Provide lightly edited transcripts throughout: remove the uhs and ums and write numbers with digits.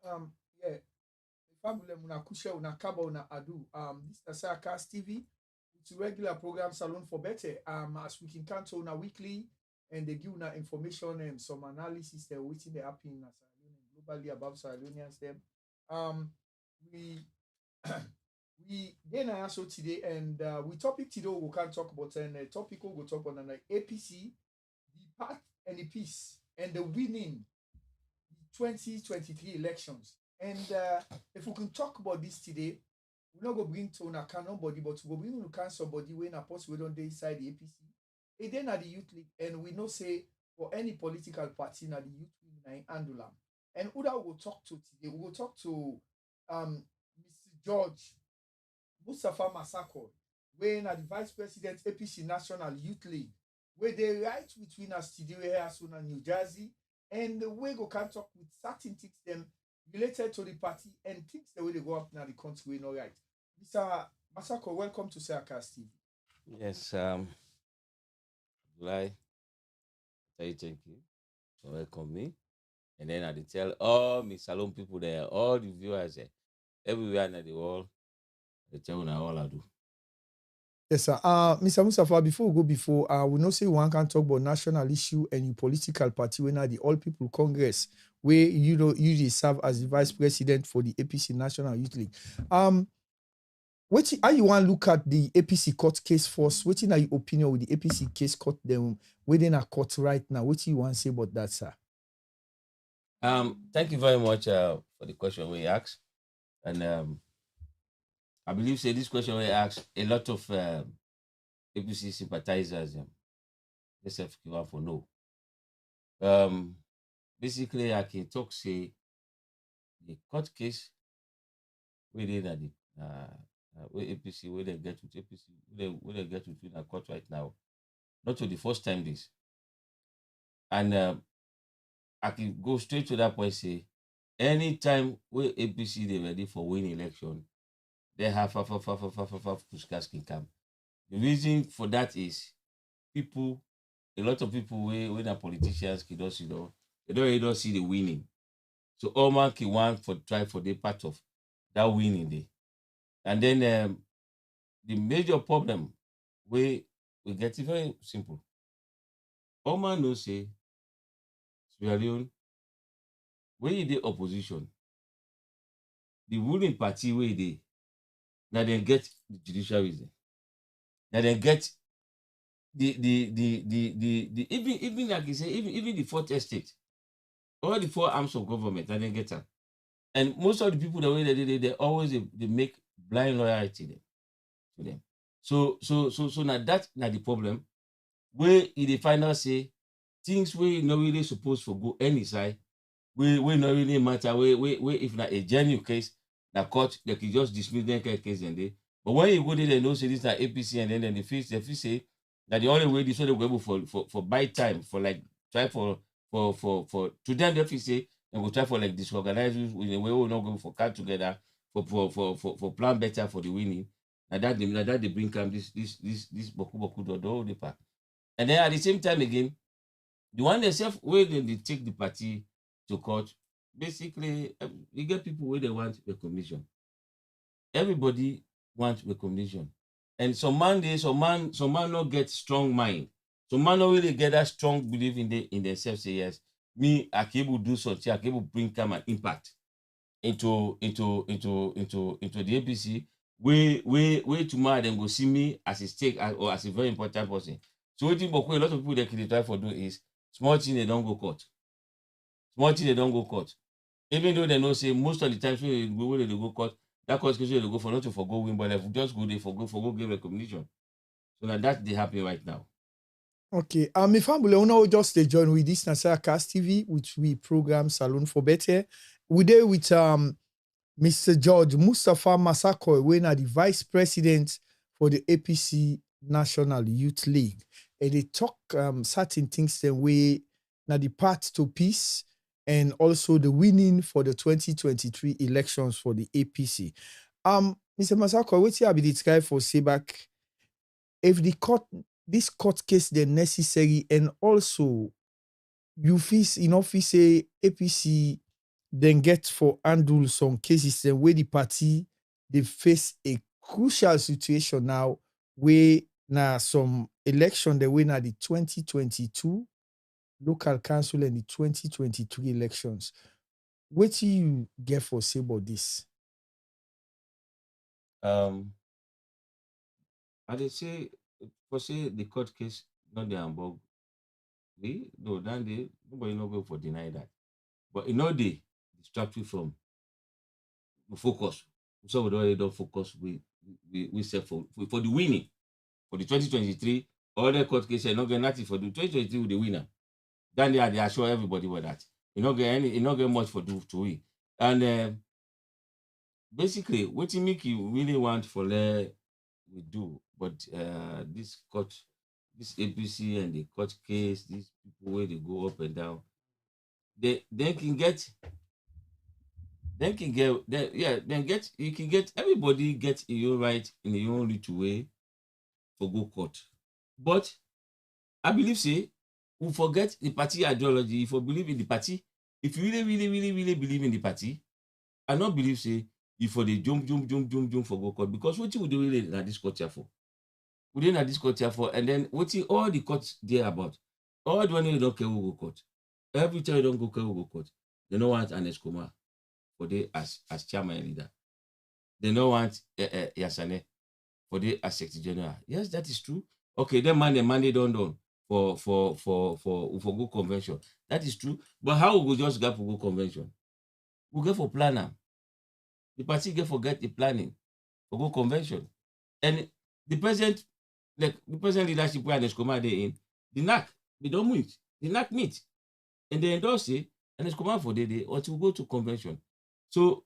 Yeah, Fabule Munakusha Unakaba Una Adu. This is Cast TV. It's a regular program Salon for Better. As we can count on a weekly and they give una information and some analysis they're waiting they happen in Sierra Leone globally about Sierra Leoneans them. Um we we then I also today and we topic today we can talk about and topic we'll talk about like APC, the path and the peace and the winning 2023 elections. And if we can talk about this today, we're not going to bring to an account nobody, but we'll bring to account somebody when a post we don't inside the APC. And then at the youth league, and we know say for any political party na the youth league na handle am. And who that we'll talk to today? We'll talk to Mr. George Mustafa Masako, when at the Vice President APC National Youth League, where they right between us studio here as soon as New Jersey, and the way go can talk with certain things them related to the party and things the way they go up now the country we know right. Mr. Masako, welcome to Sarkas TV. Yes, July, thank you for welcoming me. And then I did tell all my salon people there, all the viewers there, everywhere in the world, they tell me all I do. Yes, sir. Mr. Mustafa, we know say one can talk about national issue and your political party when are the All People Congress, where you know usually serve as the vice president for the APC National Youth League. What how you want to look at the APC court case first? What in your opinion with the APC case court them within a court right now? What you want to say about that, sir? Thank you very much for the question we asked. And I believe say this question we asked a lot of APC sympathizers they self give up for no. Basically I can talk say the court case within the where APC, where they get with APC, where they get with a court right now, not for the first time this. And I can go straight to that point, say, anytime where APC they ready for win election, they have pushkas can come. The reason for that is people, a lot of people when the politicians can don't see they don't see the winning. So all man can want for try for the part of that winning day. And then the major problem we get it very simple. All man know say Sierra Leone, when you the opposition, the ruling party where they now they get the judicial reason. Now they get the even like you say, even the fourth estate, all the four arms of government, and they get them. And most of the people the way they always they make blind loyalty to them. So now that now the problem where in the final say things we not really supposed to go any side, we not really matter we if not a genuine case, the court they can just dismiss them case and they. But when you go there, they know say this is APC and then they feel say that the only way this one they go able for buy time for like try for to them they feel say they go try for like disorganize in a way we not go for cut together for plan better for the winning. Now that they bring come this boku do the part. And then at the same time again, the one themselves where they take the party to court, basically you get people where they want recognition. Everybody wants recognition. And some man not get strong mind. Some man not really get that strong belief in themselves. Say yes, me I can able do something, I can able bring come an impact into the APC. Way tomorrow them go see me as a stake or as a very important person. So what a lot of people they can try for do is small thing they don't go court. Small thing they don't go court. Even though they know say most of the times when they go court, that court case they go for not to forgo win, but if just go there for go give recognition. So now that they happen right now. Okay. If I'm will just join with this Nasara Cast TV, which we program Salon for Better. We there with Mr. George Mustafa Masako, when are the vice president for the APC National Youth League. And they talk certain things the way now the path to peace and also the winning for the 2023 elections for the APC. Mr. Masako, what's here be the guy for say back if the court this court case the necessary and also you feel say APC then get for handle some cases and where the party they face a crucial situation now where now some election they win at the 2022 local council and the 2023 elections. What do you get for say about this? Um, and they say for say the court case not the Hamburg. We no then they nobody no go for deny that. But in all they distract you from the focus. So we already don't focus. We set for the winning for the 2023 all the court case not get nothing for the 2023 with the winner. Then they assure everybody with that. You not get any, you not get much for do to win. And basically, what you make you really want for we do, but this court, this APC and the court case, these people where they go up and down, they can get then get you can get everybody get your right in your own little way for go court. But I believe say we forget the party ideology. If you believe in the party, if you really believe in the party, I not believe say if for the jump for go court because what you would do really na this court here for? We didn't this court here for, and then what all the courts there about? All the one you don't care who go court. Every time you don't go care who go court, they don't want an Escoma for the as chairman and leader. They don't want Yasane for the as secretary general. Yes, that is true. Okay, then Monday done for go convention. That is true. But how we go just get for go convention? We go for planner. The party get the planning for go convention. And the present leadership where Escoma they in, the NAC, they don't meet. The NAC meet. And they endorse it, and Escoma for the day until we go to convention. So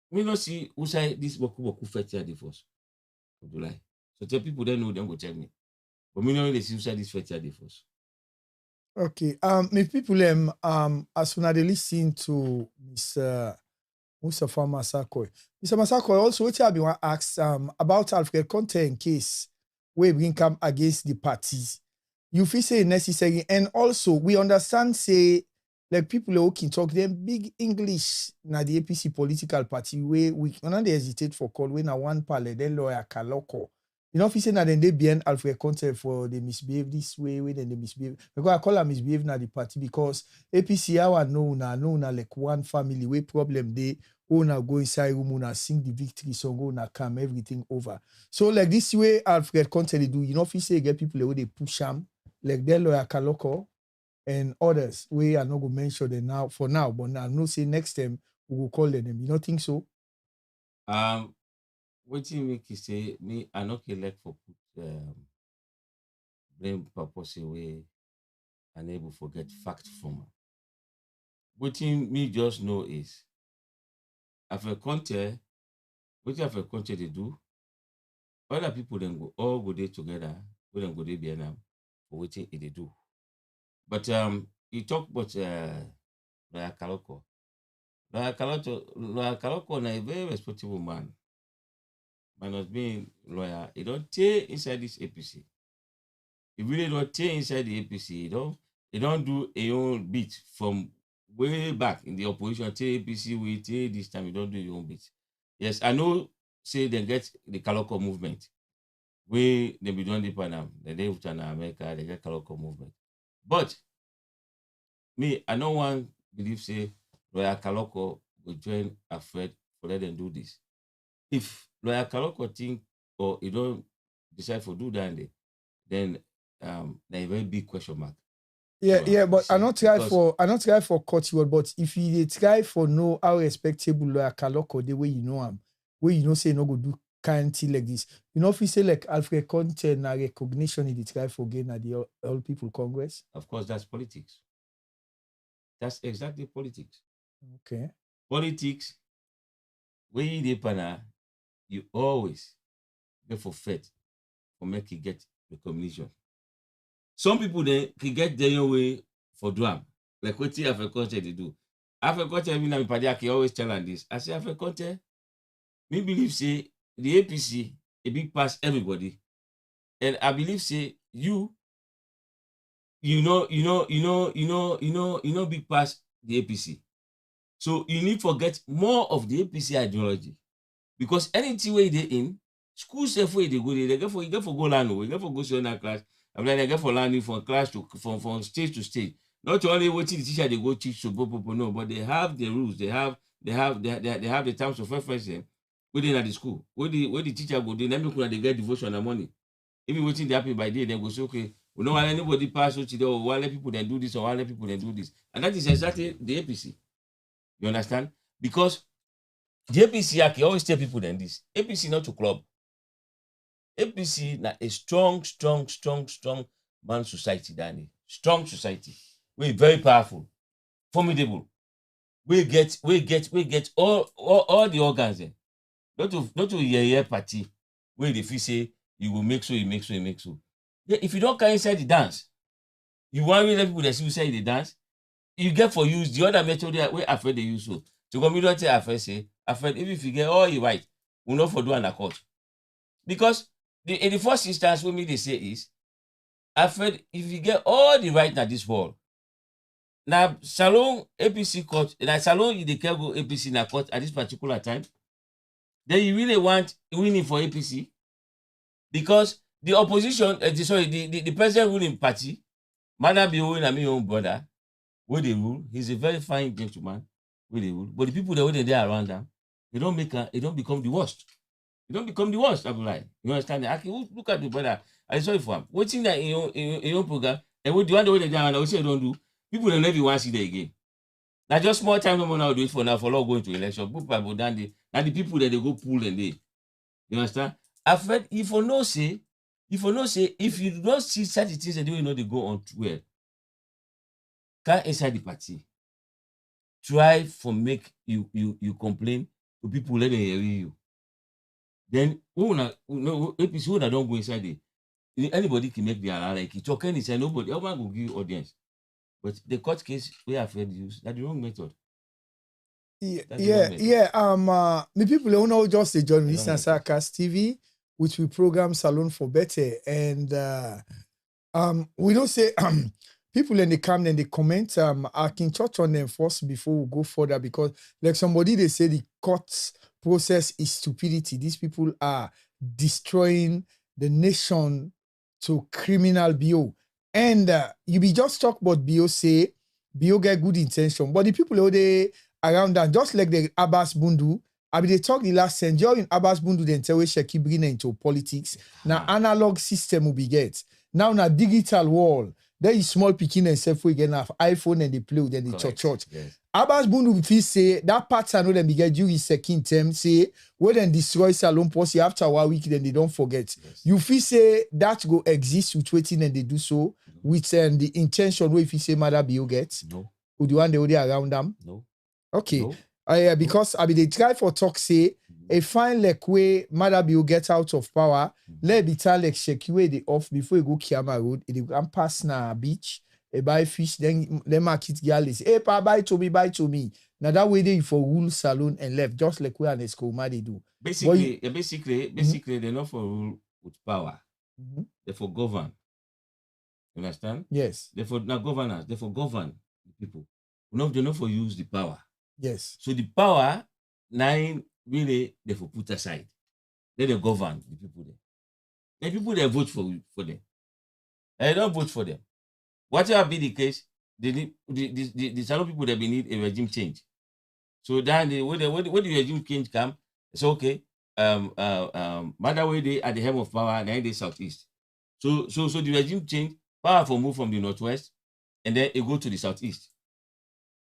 we not see who say this Boku fetch here the first of July. So tell people they know them go tell me. But me know they see who say this fetch here the first. Okay. Me people as soon as they listen to Mr. Mustafa Massakoy. Mr. Massakoy, also what I be want ask about Alfred content case where we come against the parties. You feel say necessary, and also we understand say like people who can talk them big English na the APC political party where we cannot hesitate for call when na one pale then lawyer Kaloko. You know, if you say that then they behind Alfred content for the misbehave this way, then they misbehave. Because I call them misbehave na the party because APC I know na like one family where problem they una go inside room, una sing the victory song, una calm everything over. So like this way Alfred content they do, you know, if you say get people where they push them, like their lawyer Kaloko and others, we are not going to mention them now for now, but now no say next time we will call them. You don't think so? What you make you say me I not elect for put blame purpose away unable forget fact from. What me just know is after content, what after content they do, other people then go all go there together, we then go there behind them for what they do. But you talk about Lawyer Kaloko. Lawyer Kaloko na a very respectable man. Minus being lawyer, he don't stay inside this APC. He really don't stay inside the APC. He don't do a own bit from way back in the opposition. Till APC we till this time. He don't do your own bit. Yes, I know. Say they get the Kaloko movement. We they be doing the Panam. They live in America. They get Kaloko movement. But me, I don't want believe say Lawyer Kaloko will join Alfred for let them do this. If Lawyer Kaloko think or you don't decide for do that, then there's a very big question mark. Yeah, but I not try for cut you, but if you try for know how respectable Lawyer Kaloko the way you know him, where you know say no go do kind thing like this. You know if you say like Alfred Conte na recognition in the try for gain at the All People Congress. Of course, that's politics. That's exactly politics. Okay. Politics, when you dey panel, you always go for faith for make you get recognition. Some people then can get their own way for drum. Like what Alfred Conte they do. Alfred Conte, me na Padiaki always tell her this. I say Alfred Conte, me believe say the APC a big pass everybody. And I believe say you know big pass the APC. So you need to get more of the APC ideology. Because anything where they in, school self where they go, they get for go learn, you get for go see that class. I'm like they get for learning from class to from stage to stage. Not only what the teacher they go teach to people, no, but they have the rules, they have the terms of reference within at the school. Where the teacher go, they never could they get devotion and money. If you waiting they happy by day, they go say, okay, we don't want anybody pass out today, or why let people then do this, or why let people then do this. And that is exactly the APC. You understand? Because the APC, I can always tell people then this. APC not a club. APC na a strong man society, Danny. Strong society. We very powerful, formidable. We get all the organs there. Not to year party where they feel say you will make so, you make so, you make so. Yeah, if you don't carry inside the dance, you want to let people that see you say the dance, you get for use the other method where afraid they use so. To community afraid say, afraid if you get all you right, will not for do an accord. Because in the first instance, what me they say is, afraid if you get all the right at this world, now Salon APC court, now Salon you the can go APC na court at this particular time, then you really want winning for APC because the opposition, the president ruling party, Mana be owing my own brother, where they rule, he's a very fine gentleman, where they rule, but the people that were there around them, they don't become the worst. You don't become the worst, I'm like. You understand? I can look at the brother. I saw it for him. Waiting that in your program, and what the one way they down, I will say don't do. People don't never want to see that again. Now just more time no more now do it for now for long going to election. People are down there. Now the people that they go pull and they. You understand? I've heard if you know say, if you don't see such things and you know they go on well, come inside the party. Try for make you complain to people let them hear you. Then APC who don't go inside it, anybody can make their like it. Talk any say nobody, everyone will give you audience. But the court case we have heard use that's the wrong method. Me people don't know just a journalist and method. Sarcas TV, which we program Salon for Better, and we don't say people in the come and they comment. I can touch on them first before we go further because like somebody they say the court process is stupidity. These people are destroying the nation to criminal BO. And you be just talk about BO say BO get good intention, but the people who they around that just like the Abbas Bundu. I mean, they talk the last century in Abbas Bundu then tell we keep bringing into politics. Now analog system will be get. Now digital world. There is small picking and self we get have iPhone and they play with them the church. Yes. Abbas Bundu feel say that pattern when they get during second term say when they destroy Salon policy after a week then they don't forget. Yes. You feel say that go exist with waiting and they do so with the intention where if you say mother be you get. No. Would you want the audio around them? No. Okay. No. Because I mean they try for talk say a fine like way mother be you get out of power. Let be tell like shake way they off before you go Kiama Road. It go pass na beach. Buy fish, then market girl is hey pa buy to me. Now that way they for rule Salon and left, just like where an Escoma they do. Basically, they're not for rule with power. They're for govern. You understand? Yes. They're for not governors, they're for govern the people. They're not for use the power. Yes. So the power, nine really they for put aside. Then they govern the people there. The people they vote for them. They don't vote for them. Whatever be the case, the Salon people they need a regime change. So then when the regime change come, it's okay. Matter way they at the helm of power, now they southeast. So the regime change, power for move from the northwest, and then it go to the southeast.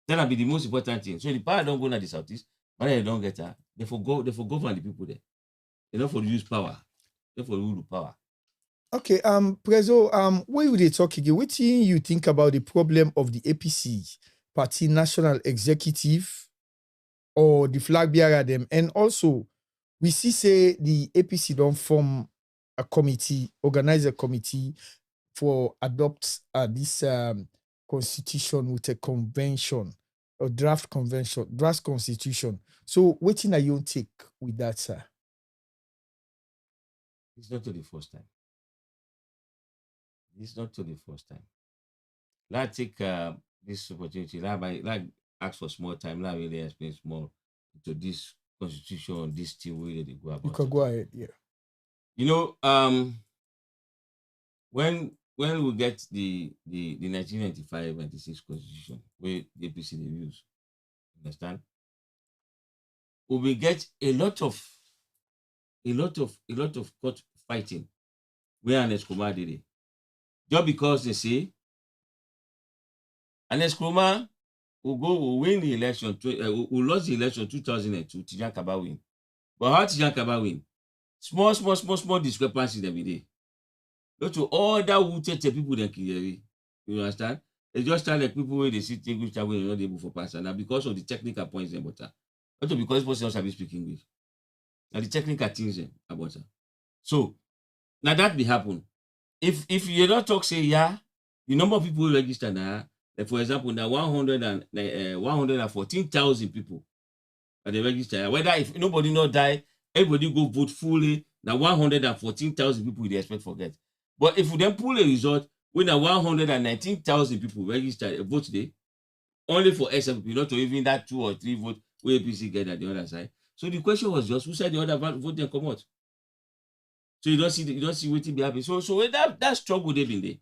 That'll be the most important thing. So the power don't go to the southeast, but they don't get her. They for govern the people there. They don't for use power. They for rule the power. Okay, Prezo, what would they talk again? What do you think about the problem of the APC party national executive or the flag bearer them? And also, we see say the APC don't form a committee, organize a committee for adopt this constitution with a convention or draft constitution. So, what are you take with that, sir? It's not the first time. It's not the first time. Let's take this opportunity. ask for small time. Now really explain small to this constitution, this thing where they go about. You can go ahead, yeah. You know, when we get the 1995-96 constitution where the APC they use, understand? We will get a lot of court fighting where Ernest Kumar did it. Just because they say Ernest Kumar will win the election, will lose the election 2002, Tijan Kaba win. But how Tijan Kaba win? Small discrepancies every day. Not to all that rooted people that you understand? They just tell like people where they see English that way not able for pass. Now because of the technical points about that. Not because person else have speak English. Now the technical things about that. So now that will happen. If you don't talk, say yeah, the number of people who register now, like for example, now 114,000 people that they register. Whether if nobody not die, everybody go vote fully. Now 114,000 people they expect forget. But if we then pull a result, when now 119,000 people register vote today, only for SFP, not to even that 2 or 3 vote where APC get at the other side. So the question was just who said the other vote then come out. So you don't see what be happening. So that struggle they been there.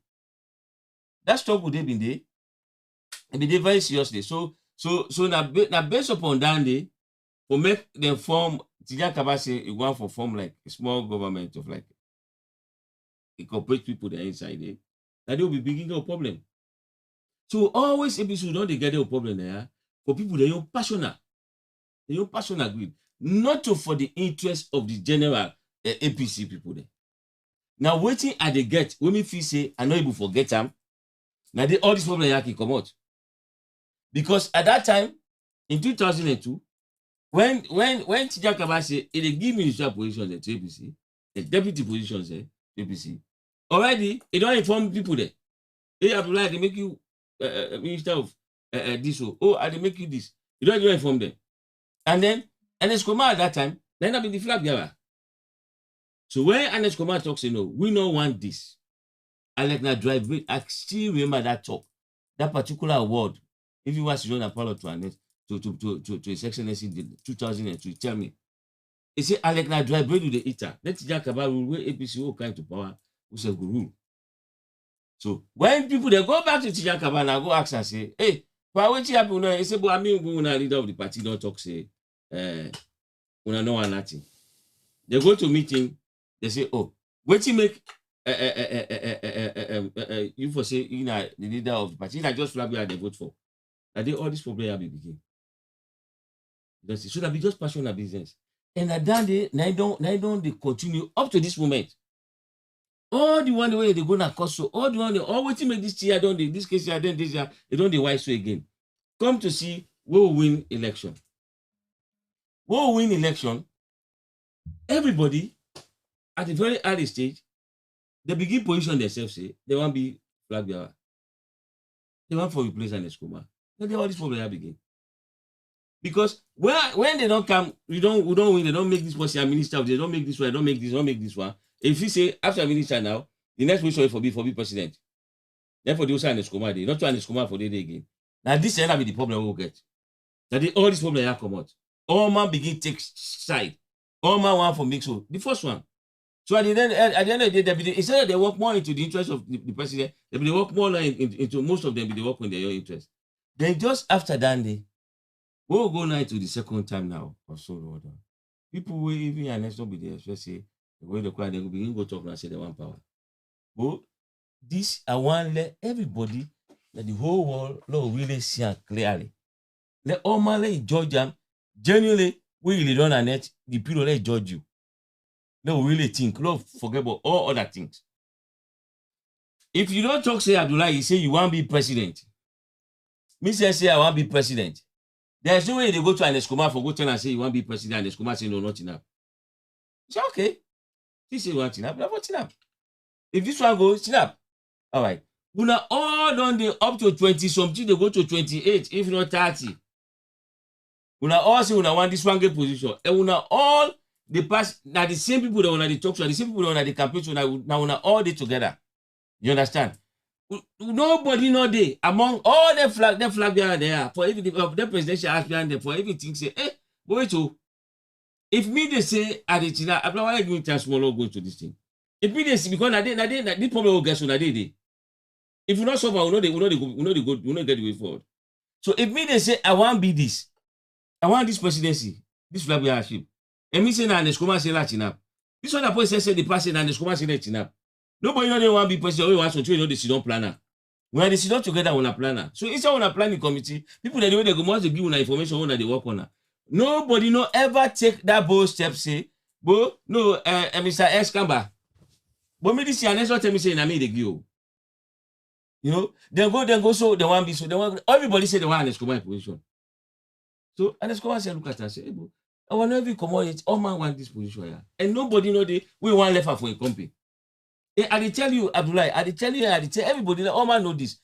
That struggle they been there. And they very seriously. So now based upon that day, for make them form Tijan Kaba say you want for form like a small government of like incorporate people there inside there. That they will be beginning a problem. So always APC don't they get a problem there for people they are passionate. They are passionate greed. Not to for the interest of the general APC people there. Now waiting at the get when me feel say I not able to forget them. Now they all this problem can come out. Because at that time in 2002, when Tijan Kaba say they give ministerial positions to APC, the deputy positions to APC, already they don't inform people there. They have like they make you minister of this or they make you this. You don't even inform them. And then Ernest Kumar at that time, then that be the flag bearer. So when Ernest Kumar talks, you know, we don't want this. I like that drive. I still remember that talk, that particular word. If you want to run a follow to Ernest to His Excellency in 2002, tell me. He said, I like that drive to the eater. Let's Tijan Kaba rule where APC will come to power, who say go rule. So when people they go back to Tijan Kaba and go ask and say, hey, why what happen now? He say, but I mean, we leader of the party don't talk say, we don't know nothing. They go to meeting, they say, oh, what you make you for say you know the leader of the party, I just flag where they vote for. That they all this problem have begin. So that be just passionate business. And at that day, they don't continue up to this moment. All the one way they go na cost so all the one they always make this year don't they this case year then this year they don't the wise way again. Come to see who will win election. Who will win election? Everybody at the very early stage, they begin position themselves, say they want to be flag bearer. They want for replace Ernest Kumar. Then all this problem have begin. Because when they don't come, we don't win, they don't make this person a minister, they don't make this one, they don't make this one. If you say after minister now, the next position is for be president. Therefore, they also Ernest Kumar, not to Ernest Kumar for the day again. Now this end up be the problem we'll get. That all this problem have come out. All man begin take side. All man want for mix so the first one. So at the end of the day, instead of they work more into the interest of the president, they work more into most of them, they work in their own interest. Then just after that day, we'll go now to the second time now or so. People will even Ernest not be there, just say the way they cry, they will begin go talk and say they want power. But this I want let everybody that the whole world Lord really see and clearly. Let all man let judge them. Genuinely, we really don't net the people let judge you. They will really think, Lord forget about all other things. If you don't talk, say Abdullah, you say you want to be president. Me say I want to be president. There's no way they go to Ernest Kumar for go tell and say you want to be president. Ernest Kumar say no, not enough. Say okay. He say you want enough, not enough. If this one goes, enough. All right. Una all done the up to 20 something, they go to 28, if not 30. Una all say una want this one get position. And una all the past now the same people that wanna the talk to, the same people that wanna the campaign, now una all day together. You understand? Nobody know they among all the flag behind there for every the presidential aspirant there for everything say, but wait, oh, if me they say Argentina, I'm not going to small go to this thing. If me they say because I did this problem will get so na they. If you not solve, we know get the way forward. So if me they say I want be this, I want this presidency, this flag bearership, and me say na Neskoma say Latina. This one the person say the person na Neskoma say Latina. Nobody know they want to be president. We want to know the sit-down planner. When they sit down together on a planner. So inside on a planning committee, people that the way they go must give you information when they work on her. Nobody no ever take that bold step say, but no, Mr. S. Kamba. But me this year, next one tell me say na me they give you. You know, then go so they want be so they want everybody say they want an Escobar position. So an Escobar say look at us say, hey, bro, I want every commodity, all man want this position here. And nobody know they we want left for a company. I did tell you, Abdullah, I did tell everybody that all man know this.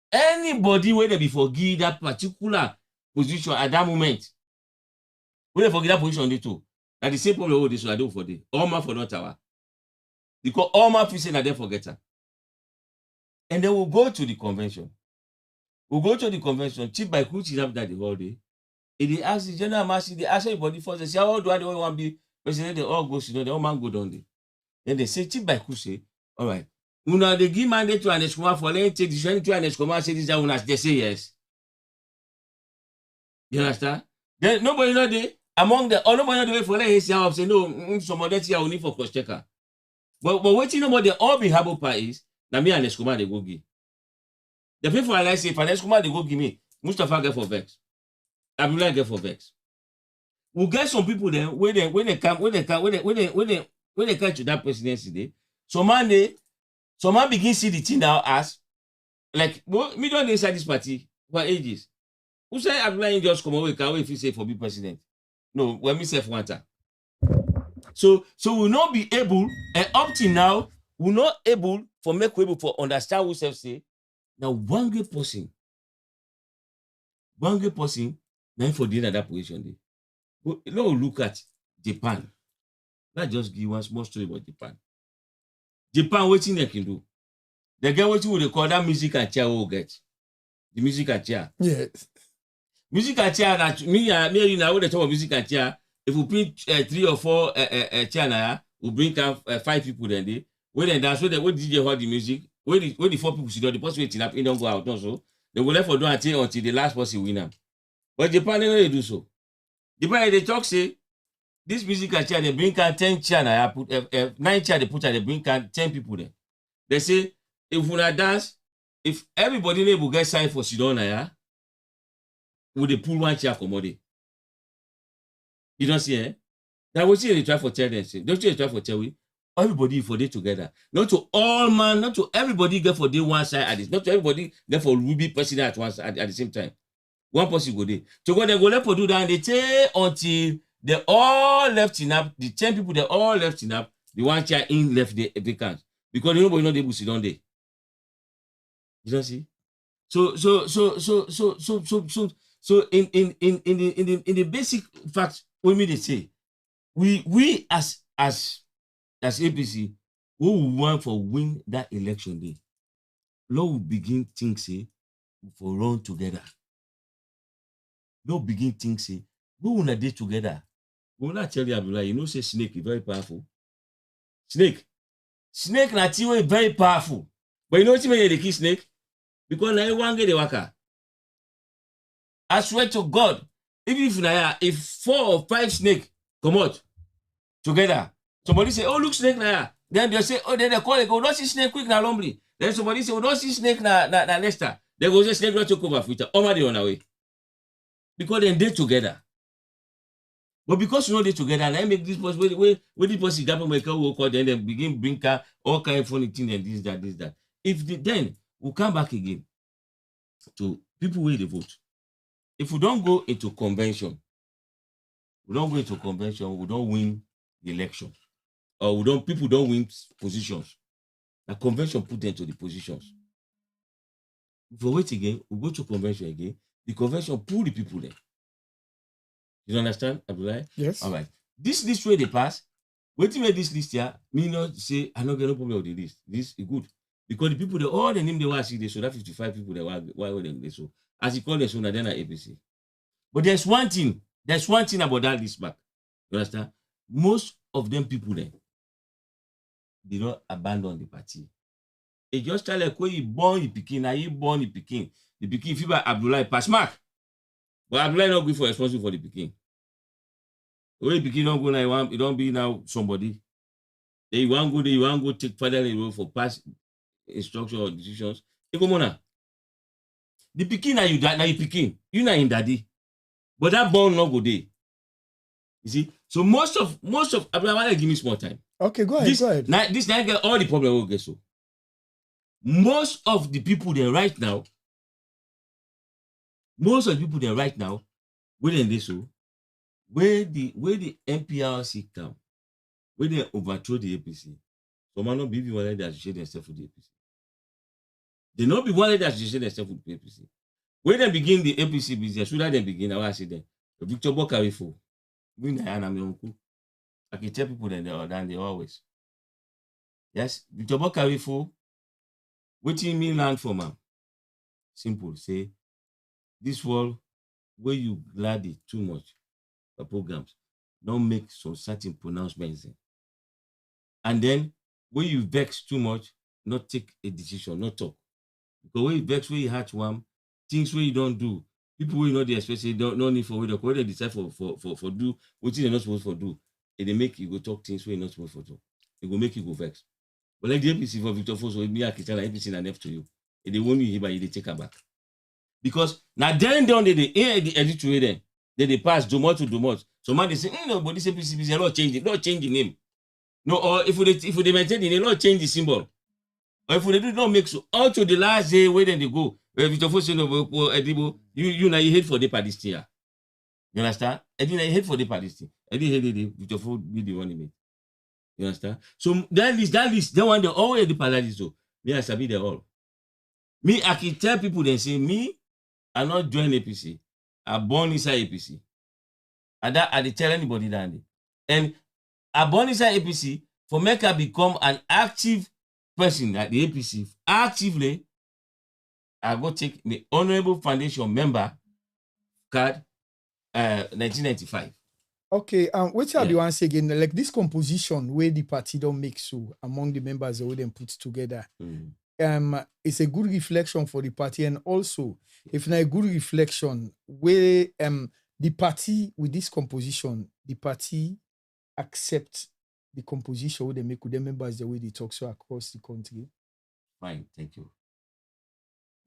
Anybody where they be forgive that particular position at that moment, when they forget that position, they too. That the same problem this I do for them. All man for not tower. Because all man people say that they forget her. And then we'll go to the convention. We'll go to the convention, chief by who up that the whole day. If they ask the general master, they ask everybody first, they say, how do I want to be president? They all go, the all man go down there. Then they say, chief by who say, all right. Una they give mandate to an Escoma for letting take decision to an Escoma say this that they say yes. You understand? Then nobody know they among the nobody know the way for let his say no some other thing I will need for cross checker. But what you know about the all be harbor is na me and Escoma they go give. The people I like say if an Escoma they go give me, Mustafa get for vex. Abdullah get for vex. We'll get some people then when they come to that presidency day. Some man begin see the thing now as like me don't inside this party for ages. Who say Abdullah just come away can't wait if you say for be president? No, when me self want her. So we'll not be able, and up till now, we're not able for make able for understand who self say. Now one great person, now for the end of that position day. But now look at Japan. Let's just give one small story about Japan. Japan, what thing they can do? They get what they call that music and chair will get. The music and chair. Yes. Music and chair, that me you know, when they talk about music and chair, if we bring 3 or 4 chair now, we bring 5 people then they when they dance, when DJ hold the music, when the 4 people sit down, the person waiting up, they don't go out also. They will left for doing until the last person win them. But Japan, they do so. Japan, they talk say, this music and chair, they bring 10 chair now, put 9 chair, they put they bring 10 people there. They say, if we dance, if everybody will get signed for Sidona, yeah, would they pull 1 chair commodity? You don't see, eh? Now we see they try for tell them, say, don't you try for tell we? Everybody for day together. Not to all man, not to everybody get for day one side at this. Not to everybody get for Ruby president at once at the same time. One person go there. So when they go left for do that, they take until they all left in up. The 10 people they all left in up. The 1 chair in left the vacant because nobody know they will sit down there. You don't see? So in the basic fact, what me they say, we as APC, we will want for win that election day. Lord will begin think say for run together. Lord begin think say we will not day together. We will not tell you Abdullah, you know say snake is very powerful. Snake na tiwe very powerful. But you know what you mean they kill snake? Because now one get the waka. I swear to God, even if 4 or 5 snakes come out together, somebody say, oh, look, snake now. Then they say, oh, then they call it, go, don't see snake quick now, Lombly. Then somebody say, oh, don't see snake na Leicester. They go say snake not take over future. Over the on away. Because they together. But because you know they together, and I make this person when this person gather make a work out, then they begin bring all kind of funny things and this, that. If then we'll come back again to people where they vote. If we don't go into convention, we don't win the election. Or people don't win positions. The convention put them to the positions. If we wait again, we go to convention again. The convention pull the people there. You understand, Abdullah? Yes. All right. This list where they pass, waiting with this list here, me not say I don't get no problem with the list. This is good. Because the people, all the name they want to see, they show that 55 people they want they so. As you call them, so then APC. But there's one thing about that list back. You understand? Most of them people there, they don't abandon the party. They just tell like when you born in Peking, now you born in Peking. The Peking fever Abdullah pass mark. But Abdullah not good for responsible for the Peking. When the Peking don't go now, you don't be now somebody. Then you want go take further role for past instruction or decisions. You go on. The Peking now you Peking. You not in daddy. But that born not go there. You see? So most of Abdullah give me small time. Okay, go ahead. This now get all the problem will get so. Most of the people there right now, where they so, where the NPRC come, where they overthrow the APC, so man not be one that associate themselves with the APC. They not be one that associate themselves with the APC. When they begin the APC business, should they begin? I want to say them. Victor Bokarifo, bring the hand my uncle. I can tell people that they always. Yes, Victor Bokarifo. What do you mean land for man? Simple. Say this world where you glad it too much for programs, don't make some certain pronouncements. And then when you vex too much, not take a decision, not talk. Because when you vex, when you hatch one, things where you don't do, people will not especially don't need for what they decide for do what they're not supposed to do. And they make you go talk things where you're not supposed to talk. It will make you go vex. But like the APC for Victor Foso, me I can tell APC and left to you. And they won't you here, but they take her back. Because now then down they edit to them. They pass Domot to Domot. So man they say, no, but this APC is not change the name. No, or if they maintain the name, not change the symbol. Or if they do not make so out to the last day where then they go. Where Victor Foso Edibo, you now you hate for the party here. You understand? And you hate for the party. And you hate Victor Foso be the one he made. You understand? So that list, they want the always the paradise. So me, I sabi they all. Me, I can tell people they say me, I not join APC. I born inside APC. And that I tell anybody that day. And I born inside APC for make I become an active person at the APC. Actively, I go take the Honorable Foundation member card 1995. Okay, what's the once again? Like this composition where the party don't make so among the members that we then put together. It's a good reflection for the party, and also if not a good reflection where the party with this composition, the party accept the composition where they make with the members the way they talk so across the country. Fine, thank you.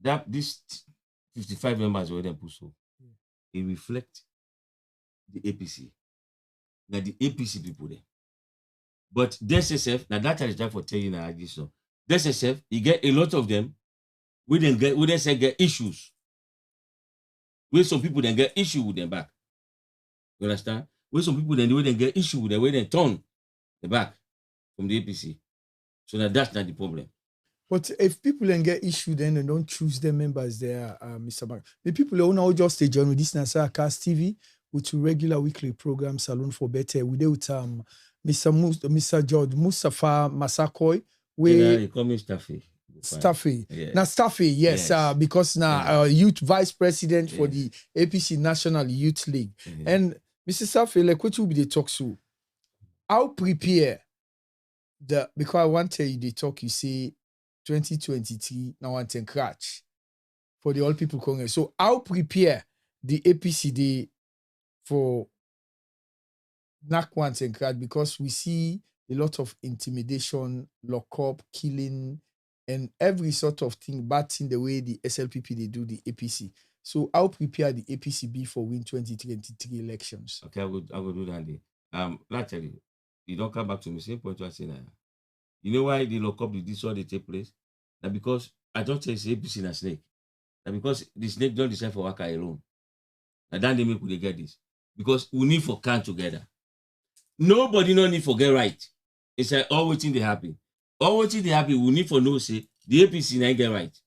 That this 55 members where they put so it reflect the APC. Now the APC people there. But the SSF, now that is time for telling you now this so. The SSF, you get a lot of them, we then get issues. Where some people then get issue with them back. You understand? Where some people then get issue with them, where they turn the back from the APC. So now that's not the problem. But if people then get issue, then they don't choose their members there, Mr. Bank. The people who now just stay join with this Nasa Cast TV with regular weekly program Salon for Better. We do with Mr. George Mustafa Masakoy. They call me Staffy. Yeah. Now Staffy, yes. Because now youth vice president for the APC National Youth League. And Mr. Staffy, like what will be the talk so? I'll prepare because I want to tell you the talk you say 2023 now want to crash for the All People Congress. So I'll prepare the APC day for knock once and crash because we see a lot of intimidation, lock up, killing, and every sort of thing, bad thing the way the SLPP they do the APC. So I'll prepare the APCB for win 2023 elections. Okay, I will do that day. Actually, you don't come back to me. Same point I say now. You know why the lock up the disorder take place? That because I don't say it's APC and a snake. That because the snake don't decide for Waka alone. And then they make they get this. Because we need for can together. Nobody no need for get right. It's like all waiting they happen. All waiting they happen, we need for no say the APC now get right.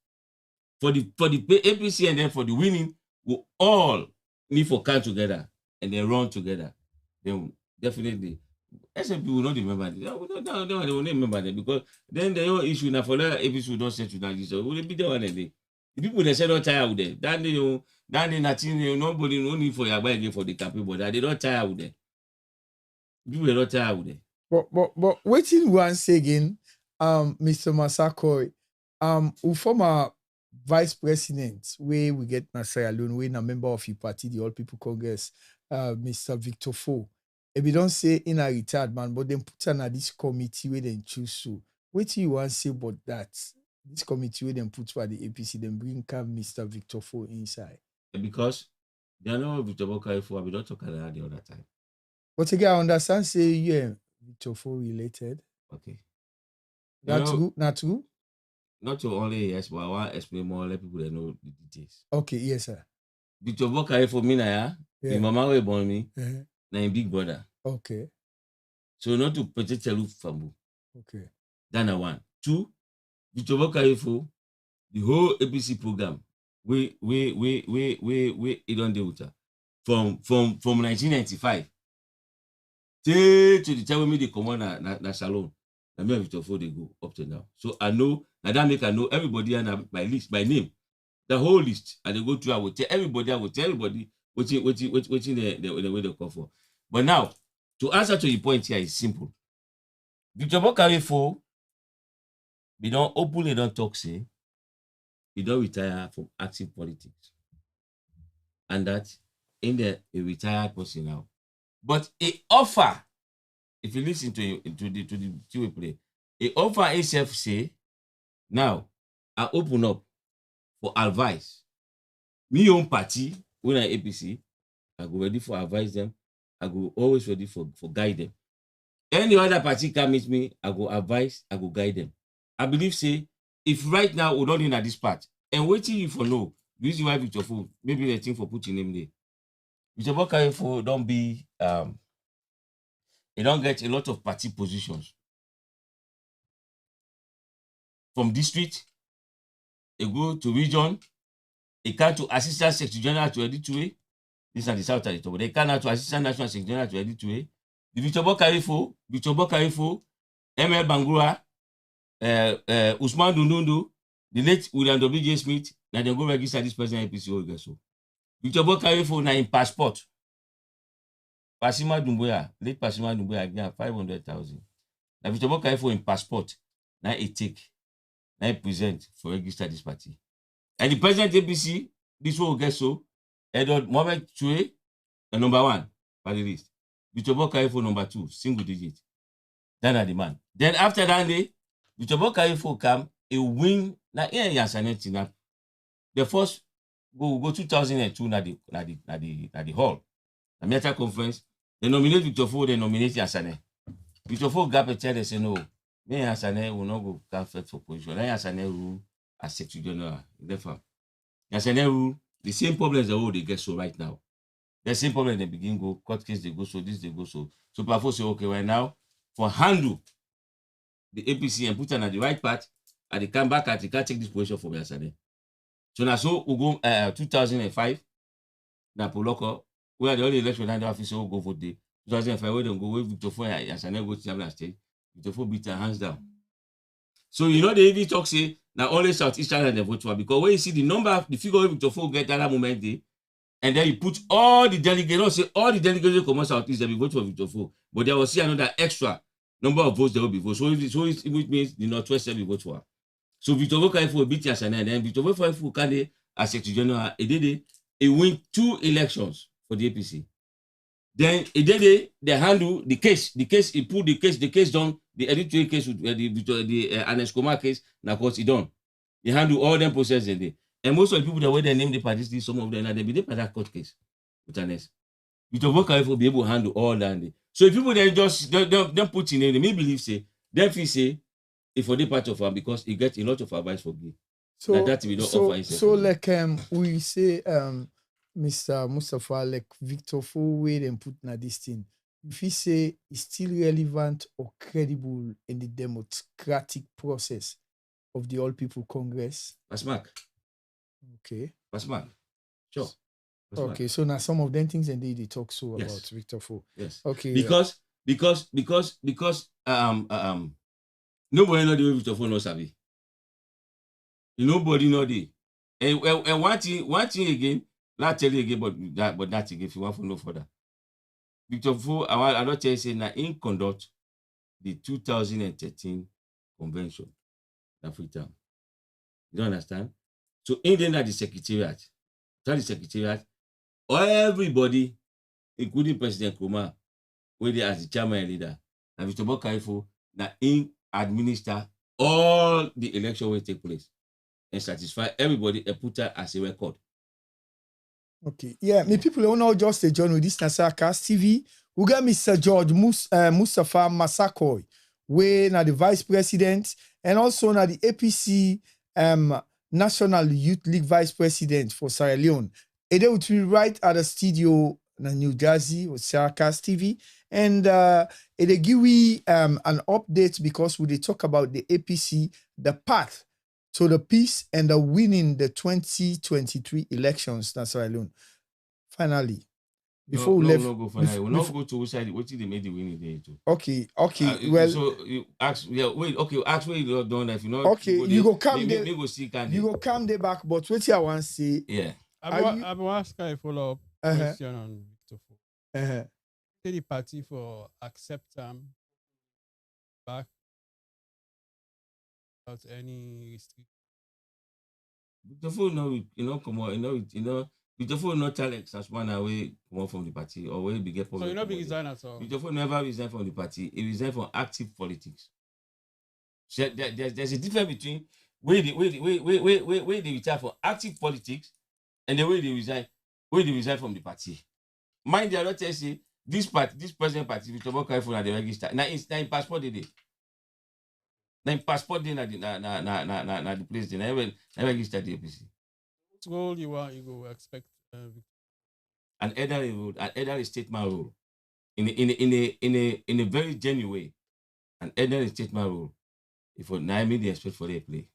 For the APC and then for the winning, we all need for come together and then run together. Then definitely SNP will not remember this. They will not remember them because then the whole issue now for that APC will not settle down this. Will be the one day. The people they say don't tire with them. That day nothing, nobody no need for your again for the campaign, but they don't tire with them. People they don't tire with them. But waiting once again, Mr. Masakoi, who former vice president, where we get Nasai alone, when a member of your party, the All People Congress, Mr. Victor Fo. If you don't say in a retired man, but then put on this committee where they choose so. What you want to say about that? This committee where they put for the APC, then bring come Mr. Victor Fo inside. Because they are not Victor Bokai for we don't talk about that the other time. But again, I understand say yeah, Victor Fo related. Okay. Not true? Not to only yes, but I want to explain more, let people that know the details. Okay, yes, sir. Victor Bokai for me now, my mama will born me, na him big brother. Okay. So not to protect the roof family. Okay. That's one. Two, Victor Bokai for the whole APC program. We don't deal with her. From 1995 till to the time when they come on na salon. I mean Victor Fo they go up to now. So I know that make I know everybody and by list, by name. The whole list. And they go through, I will tell everybody what the way they call for. But now, to answer to your point here is simple. Victor Bokare Fo, we don't openly don't talk say, he don't retire from active politics. And that in the a retired person now. But a offer, if you listen to the two play, a offer itself say, now I open up for advice. Me own party, when I APC, I go ready for advise them. I go always ready for guide them. Any other party can meet me, I go advise, I go guide them. I believe say, if right now we don't in at this part, and waiting you for no, the reason why Victor Fo, maybe the thing for putting him there. Victor Bokare Fo don't be he don't get a lot of party positions. From district, he go to region, he come to assistant secretary general to Editue. This is the south of the top. They come to assistant national secretary general to Editue. The Victor Bokare Fo, ML Bangura, Usman Dundundu, the late William W.J. Smith, now they go register this person APC again. So Victor Bokare Fo na in passport. Pasima Dumbuya, late Pasima Dumbuya again 500,000. Now Victor Bokare Fo in passport, now he take, now he present for register this party. And the president APC, this will get so, Edward Mohamed Chue, number 1 for the list. Victor Bokare Fo number 2, single digit. That's the man. Then after that day, Victor Bokare Fo come, he win, now here Yansanet now. The first go 2002 na the hall. The Meta conference, they nominate Victor Fo, they nominate Yansane. Victor Fo gap a chair, they say no, me Yansane will not go conflict for position. Then Yansane rule as secretary general. Therefore, Yansane rule the same problems they get so right now. The same problem they begin go court case they go so this they go so. So Pafo say okay right now for handle the APC and put on at the right part, and they come back and they can't take this position from Yansane. So now so we go 2005 na Poloko. We are the only election that the officer will go vote day. 2005, we don't go with Victor Fo and Yansane go to Chamberlain State. Victor Fo beat her hands down. So you know they even talk say now only Southeast China they vote for because when you see the number, the figure of Victor Fo get that moment day, and then you put all the delegates, don't say all the delegates come out Southeast, they will vote for Victor Fo. But there will see another extra number of votes that will be voted. So it means the Northwest will vote for. So Victor Fo beat Yansane, and then Victor Fo can as Secretary General, he win 2 elections for the APC. Then they handle the case. He put the case done, the editorial case with the Anes Koma case, now course he done. He handle all them processes there. And most of the people that were they name the parties, some of them they be there for that court case with Anes. Victor Bokare Fo be able to handle all that. So if people then just don't put in it, me believe say, them feel say if for the part of them because he get a lot of advice for me. So that we don't offer so like we say Mr. Mustafa, like Victor Fo way and put na this thing. If he say it's still relevant or credible in the democratic process of the All People Congress. Pasmak. Okay. Pasmak. Sure. Pasmak. Okay, so now some of them things and they talk so yes. about Victor Fo. Yes. Okay. Because because nobody know the way Victor Ford no sabi. Nobody know the. And one thing again, not tell you again, but that again, if you want to know further. Victor Ford, I don't tell you say now in conduct the 2013 convention in Freetown. You don't understand? So in the secretariat, everybody, including President Kuma, where they as the chairman and leader, and Mr. Bokaifo, that in administer all the election will take place and satisfy everybody and put that as a record. Okay, yeah, me people don't know just a join with this Nasaka TV. We got Mr. George Mustafa Masakoy, we na the vice president, and also na the APC National Youth League vice president for Sierra Leone. And they would be right at the studio in New Jersey with Saracast TV. And they give we an update because we talk about the APC, the path to the peace and the winning the 2023 elections in Sierra Leone. Finally, before we left, go finally. We'll not go to which side. What did they make the winning day too? Okay. Well, so you ask, yeah, wait. Okay, ask where you done. If you know, okay, you go come there. Go see can you go come there back. But what I want to say, yeah, I've asked a follow-up question on Victor Ford. Say the party for accept back without any restriction. Victor Ford, come on, Victor Ford not talent as one away come from the party or where he get. So you not be resigned at all. Victor Ford never resigned from the party. He resigned from active politics. So there's a difference between where they retire from active politics and the way they resign from the party. Mind you, I don't tell you this present party Victor Bokaifo na the register. Now it's in passport day. Now in passport day na the place they never register the APC. What role you go expect? An elderly statement role, in a very genuine way, an elderly statement role. If I made the expect for their play.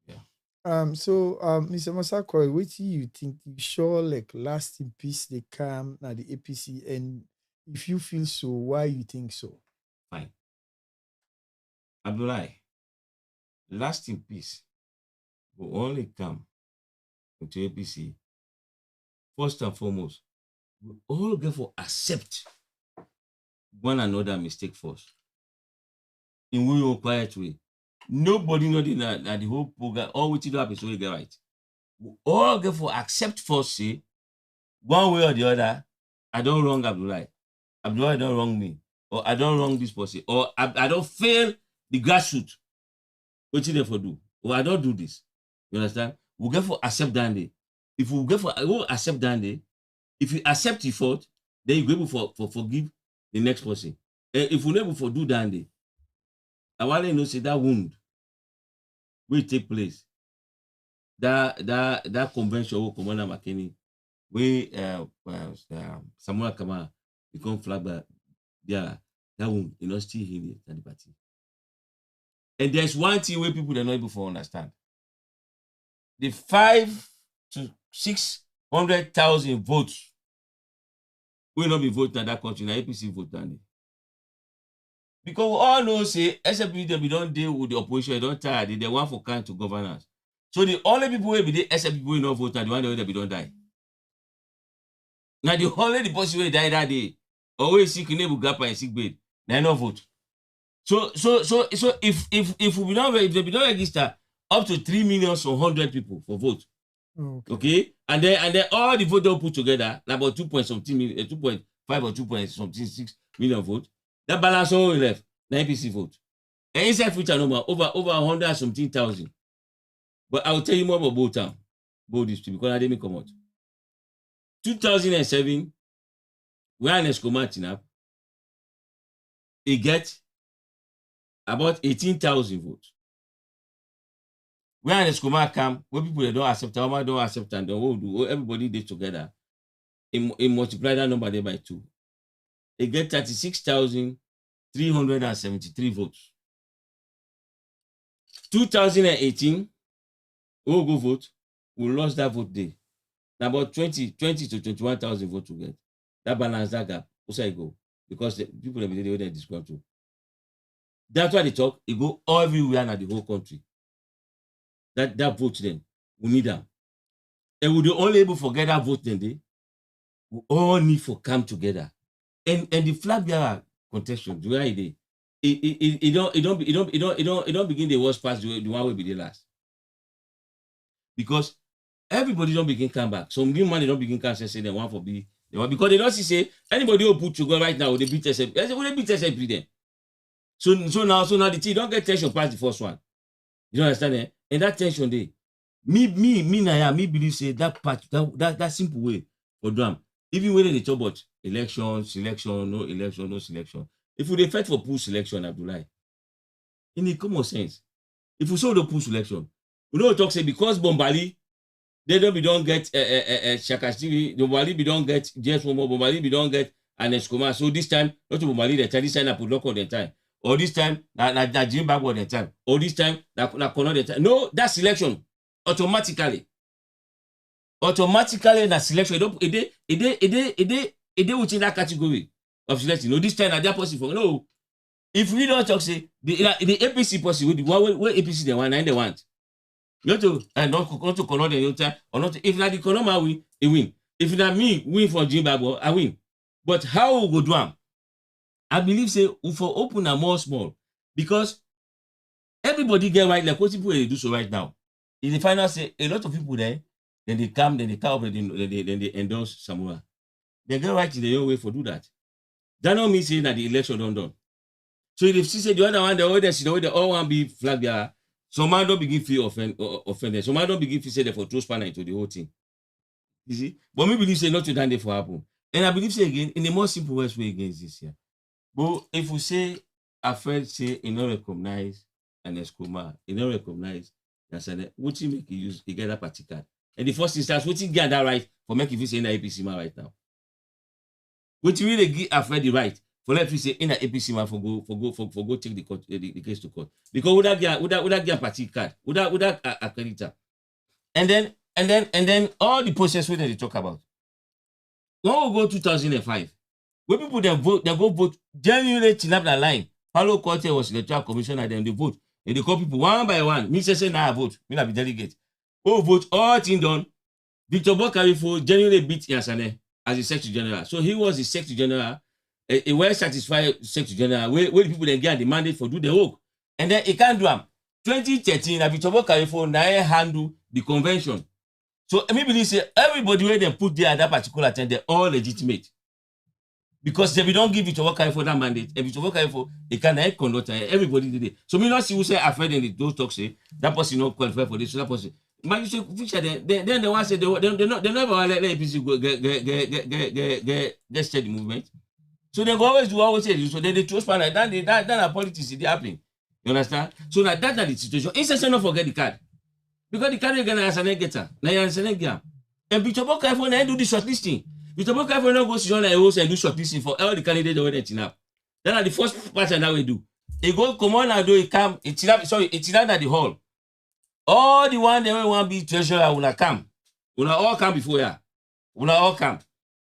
Yeah. So Mr. Masako, what do you think? You sure like last in peace they come now the APC, and if you feel so, why you think so? Fine. Abdullahi, last in peace will only come into APC. First and foremost, we all get for accept one another mistake first. In we quiet way. Nobody know that the whole program, all we do happen so we get right. We all get for accept first, say, one way or the other, I don't wrong Abdullahi. Abdullahi don't wrong me. Or I don't wrong this person. Or I don't fail the grassroots. What you there for do? Or I don't do this. You understand? We get for accept that day. If we get for accept that day, if you accept your fault, then you go able for forgive the next person. And if we never for do that day, I want to know say that wound will take place. That convention with Commander McKinney, where Samuel Kama become flag by that wound, still healing at the party. And there's one thing where people are not able to understand. The 500,000 to 600,000 votes will not be voted in that country. Now APC vote down there. Because we all know, say, SFP, we don't deal with the opposition, they don't tire, they want for kind to governance. So the only people will be the SFP will not vote, and the one that we don't die. Now the only the person will die that day, always sick in able gap and sick bed, they not vote. So if we don't, if they be not register up to 3,100,000 people for vote, okay, and then all the vote they put together, like about 2.5 or 2.6 million votes. That balance all left, the APC vote. And inside future number, over 100,000. But I will tell you more about both time. Both these two, because I didn't come out. 2007, when Escoma Tinap, he get about 18,000 votes. When Escoma come, when people don't accept, don't accept, and do everybody did together, he multiply that number there by 2. They get 36,373 votes. 2018, who go vote, we lost that vote day. Now about 20 to 21,000 votes to get. That balance, that gap, what's I go? because the people that be there disgruntled. That's why they talk. It go everywhere in the whole country. That vote then we need them, and we the only able to get that vote then we all need to come together, and the flag bearer contestation the way it don't begin the worst pass the one will be the last, because everybody don't begin come back. Some new money don't begin come say they want for be they want, because they don't see say anybody who put to go right now they beat SFP. They say will they beat SFP then? So now the team don't get tension past the first one. You don't understand it? And that tension there, me believe say that part that simple way for them. Even when they talk about election, no selection. If we fight for pool selection, Abdullah, in the common sense, if we saw the pool selection, we don't talk say because Bombali, they don't get Shakastiri, Bombali we don't get James Momo, Bombali we don't get Aneskoma. So this time, not to Bombali, the time this time I put lock on the time. Or this time, na Jim Bag the time. Or this time, na Kono the time. No, that selection automatically. Na selection. It within that category of selection. No, this time na that possible. No, if we don't talk say the APC possible, the one where APC they want and they want. Not to not to Kono the time or not. If na the Kono win, he win. If na me win for Jim Bag, I win. But how we go do am? I believe say we for open and more small, because everybody get right like what people they do so right now. In the final say a lot of people there, then they come up, then they endorse Samoa. They get right in their own way for do that. That don't mean saying that the election done. So if she say the other one, they all want to be flag bearer, some man don't begin feel offended. Some man don't begin feel say they for throw spanner into the whole thing. You see? But me believe say not to that for happen. And I believe say again in the more simple way against this year. But if we say Alfred say he not recognize an Escoma, he not recognize that's what he make use he get that party card. And the first instance, what he get that right for make if you say in the APC man right now. What you really give Alfred the right for let you say in the APC man for go take the case to court. Because would that get party card, would that accreditor. And then all the process where they talk about. When we go 2005. When people they go vote genuinely chin up the line. Paulo Corte was the electoral commissioner, then they vote. And they call people one by one. Me say now I vote. Me not be delegate. Oh, vote all thing done. Victor Bokarifo genuinely beat Yansane as the Secretary General. So he was the Secretary General, a well-satisfied Secretary General, where the people then get the mandate for do the work. And then he can't do them. 2013, Victor Bokarifo now handle the convention. So maybe say everybody where they put there at that particular time, they're all legitimate. Because if we don't give it to work for that mandate, if it's work for a kind of conduct, everybody did it. So me not see who say I've heard in those talks say that person not qualified for this, so that person. But you say future then the one say they never let APC go get steady movement. So they go always say so then they trust panel that are politics is happening. You understand? So now that's the situation. Instead not forget the card. Because the card again as an getter. Now you understand again. And Victor Bokarifo now do the shortlisting. Victor Bokarifo not go to a host and do shortlisting for all the candidates that went up. Then at the first pattern that we do. He go come on and do it come. It's not at the hall. All the one that want to be treasurer will come. Will all come before ya. Will all come.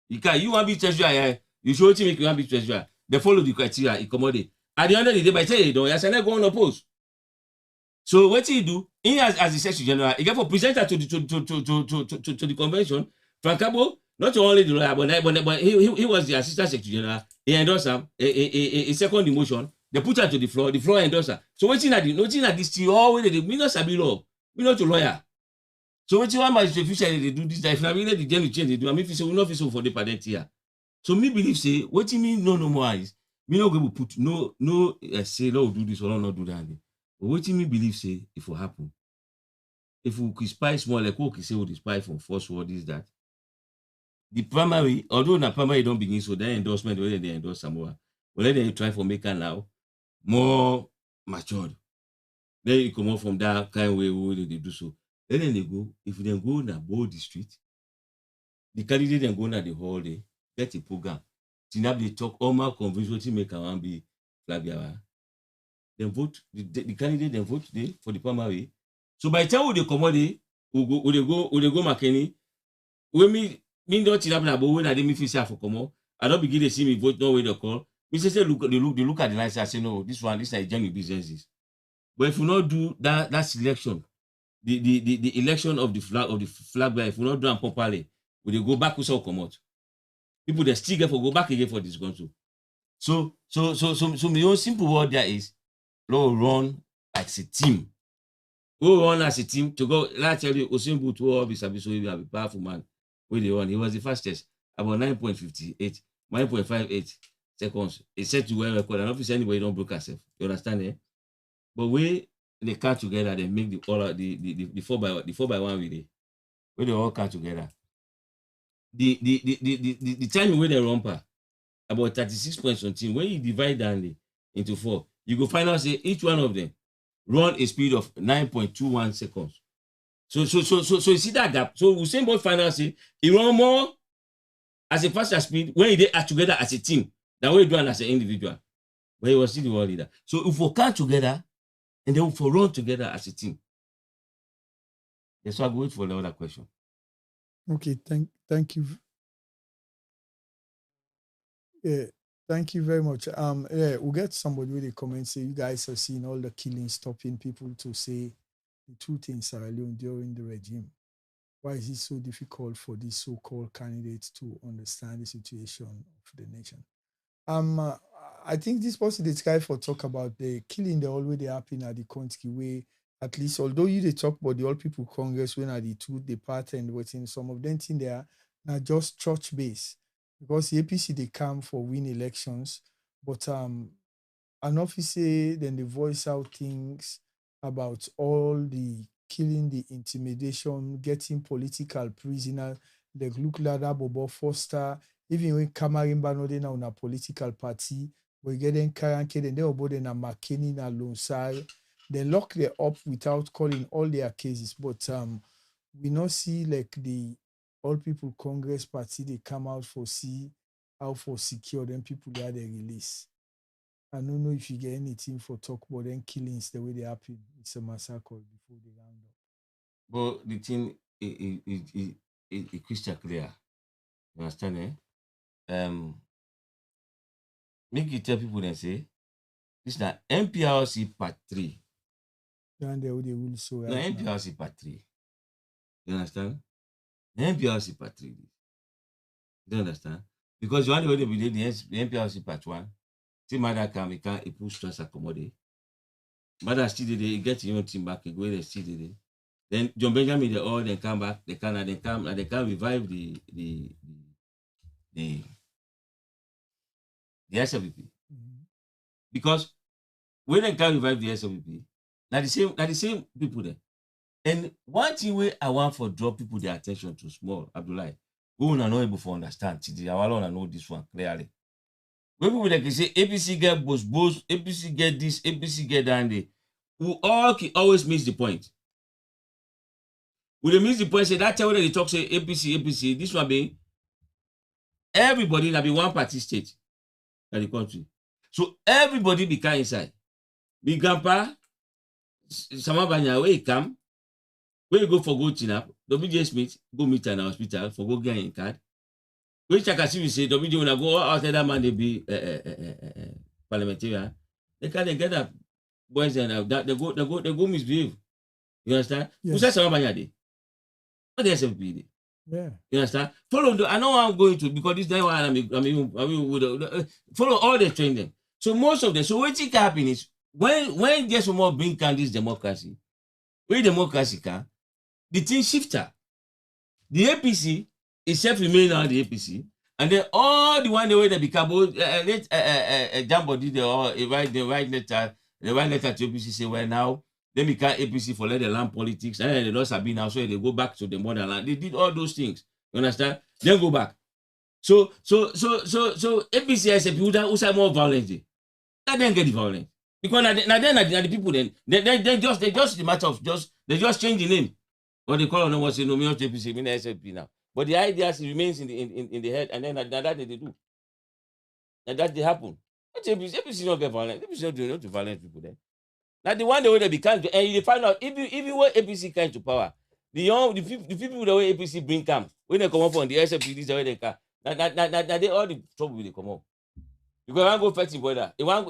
You want to be treasurer here. You show to make you want to be treasurer. They follow the criteria. Accommodate. At the end of the day, by say you don't, you say go on oppose. So what he do? He as the Secretary General, he get for presenter to the convention. Francabo, not only the lawyer, but he was the Assistant Secretary General. He endorsed him. A second emotion. They put her to the floor endorsed her. So what's in that? Nothing at this thing all way they me not sabi law. Me not a lawyer. So what you want my future they do this? If I really the general change they do, I mean, if we not feel for the parent here. So me believe say what you mean no more is me not going to put no say no do this or not do that. But what you mean believe say if it happen, if we could spy small like what we say we spy from first word is that the primary, although the primary don't begin so their endorsement whether they endorse Samoa, but let them try for maker now more matured. Then you come out from that kind of way they do so. Then they go, if they go in the bold district, the candidate then go in the hall, they get a program. Tinab they talk all my convincing maker and be flabiara. Then vote, the candidate then vote today for the primary. So by the time they come out, they go McKinney. When me don't Tinab na bo when I didn't feel say for come out, I don't begin to see me vote no way they call. Mr. Say they look at the line and say, no, this is a genuine businesses. But if you not do that selection, the election of the flag bearer, if you not do them properly, will they go back with come out? People they still get for go back again for this control. So my own simple word there is, no, run as a team. Go run as a team to go. Let's tell you, Osimbu to all this, so he have a powerful man. Where they run, he was the fastest, about 9.58, 9.58 seconds. He set to well record, and obviously anybody don't break herself. You understand, eh? But we they cut together, they make the 4x1 with it. When they all cut together. The time when they run about 36 points on team. When you divide down into 4, you go find out say each one of them run a speed of 9.21 seconds. So you see that gap. So Usain Bolt find out say he run more as a faster speed when they are together as a team than when you do it as an individual. But he was still the world leader. So if we come together and then we run together as a team. Yes, so I'll wait for the other question. Okay, thank you. Yeah, thank you very much. Yeah, we'll get somebody with a comment say you guys are seeing all the killing, stopping people to say the truth in Sierra Leone during the regime. Why is it so difficult for these so-called candidates to understand the situation of the nation? I think this person the guy for talk about the killing the always they happen at the country way. At least, although you they talk about the All People Congress when are the two the party and what's in some of them thing there now just church based because the APC they come for win elections, but an officer then they voice out things about all the killing, the intimidation, getting political prisoner, like look Lada Bobo Foster, even when Kamarimba no they now on a political party, we get them Karanke, then they about them a McKinney na Lonsai. They lock them up without calling all their cases. But we not see like the All People Congress Party, they come out for see how for secure them people there they release. I don't know if you get anything for talk about them killings the way they happen. It's a massacre before they round up. But the thing is crystal clear. You understand, eh? Make you tell people and say this is the MPRC part 3. And they will so No, MPRC part 3. You understand? MPRC part 3. You understand? Because you want to be the MPRC part 1. See, mother come, he can't push trust accommodate. Mother still did it, get your own team back, go they still did it. Then John Benjamin, they all then come back, they can revive the SWP. Mm-hmm. Because when they can revive the SWP, now the same people there. And one thing where I want for draw people their attention to small, Abdullah, we are not able to understand. I want to know this one clearly. When people like say APC get boss, APC get this, APC get that, we all always miss the point. We miss the point. Say that time when they talk say APC, this one being everybody that be one party state in the country. So everybody become inside. Big grandpa, Samabanya, where he come, where you go for go chin-up, WJ Smith, go meet in the hospital for go get in card. When Chakasi will say, WJ when I go outside that man, they be parliamentarian. They can't get that boys and that they go misbehave. You understand? Yes. Who says Samabanya day? What the SFP? Yeah. You understand? I know I'm going to because this time I mean, follow all the training. So most of them. So what can happen is when there's more bring this democracy, when democracy can, the thing shifter. The APC itself remain on the APC, and then all the one the way they become Jambo they write letter to APC say well now. Then become APC for let the land politics, and then they lost Sabi now, so they go back to the motherland. They did all those things. You understand? Then go back. So APC as a people who say more violence. They didn't get the violence because now the people then they just the matter of they just change the name. What they call on them was no me APC, me SLP now. But the idea remains in the head, and then that they do, and that they happen. APC not get violent. APC not doing not to violent people then. Now the one the way they become, and you find out even when APC came to power, the people the way APC bring come when they come up on the SFP, this the way they come. Now they all the trouble they come up. Because I go fight him brother. He want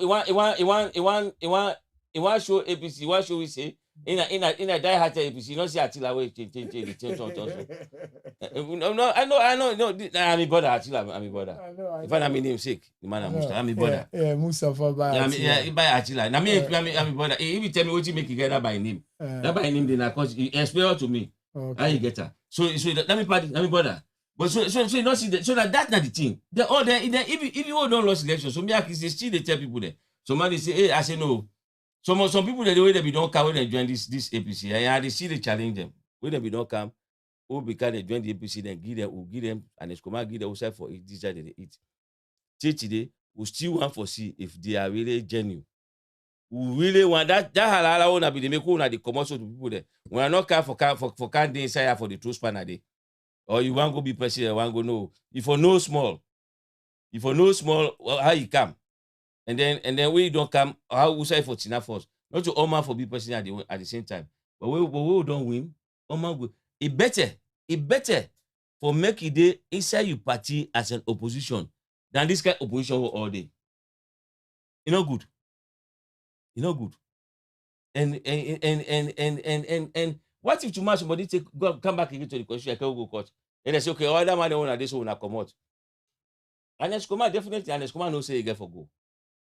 show APC. He want show we say in a die hard APC. You don't see Attila way change. No, I know. No, I'm a brother. Attila, I'm a brother. I know. If I'm name sake, the man I'm a brother. Yeah, Mustafa by Attila. Yeah, by Attila. I'm a brother. If you tell me what you make together by name, that by name then cause he explain to me. Okay. How you get her? So let me party. I'm a brother. But so you don't see that. So that's not the thing. They're all there. If you all don't lost election, so me I still they tell people there. Somebody say, hey, I say no. Some people the way they don't come when they join this APC, and they see they challenge them. When they don't come, who because they join the APC, then give them, and it's come out give them outside for it. This that they eat. Today we still want to see if they are really genuine. We really want that halala wanna be the make una the commercial to people there. We are not care for can't inside for the true spanner day. Or you want to go be president, want to go no. If for no small, well, how you come? And then when you don't come, how we say for Tina first? Not to Oman for be president at the same time. But we don't win. Oman go. It better for make it day inside your party as an opposition than this kind of opposition all day. You know good. And what if tomorrow somebody come back again to the question, I can go court. And they say, okay, all that money on this one come out. And Escoma definitely, and Escoma no say you get for go.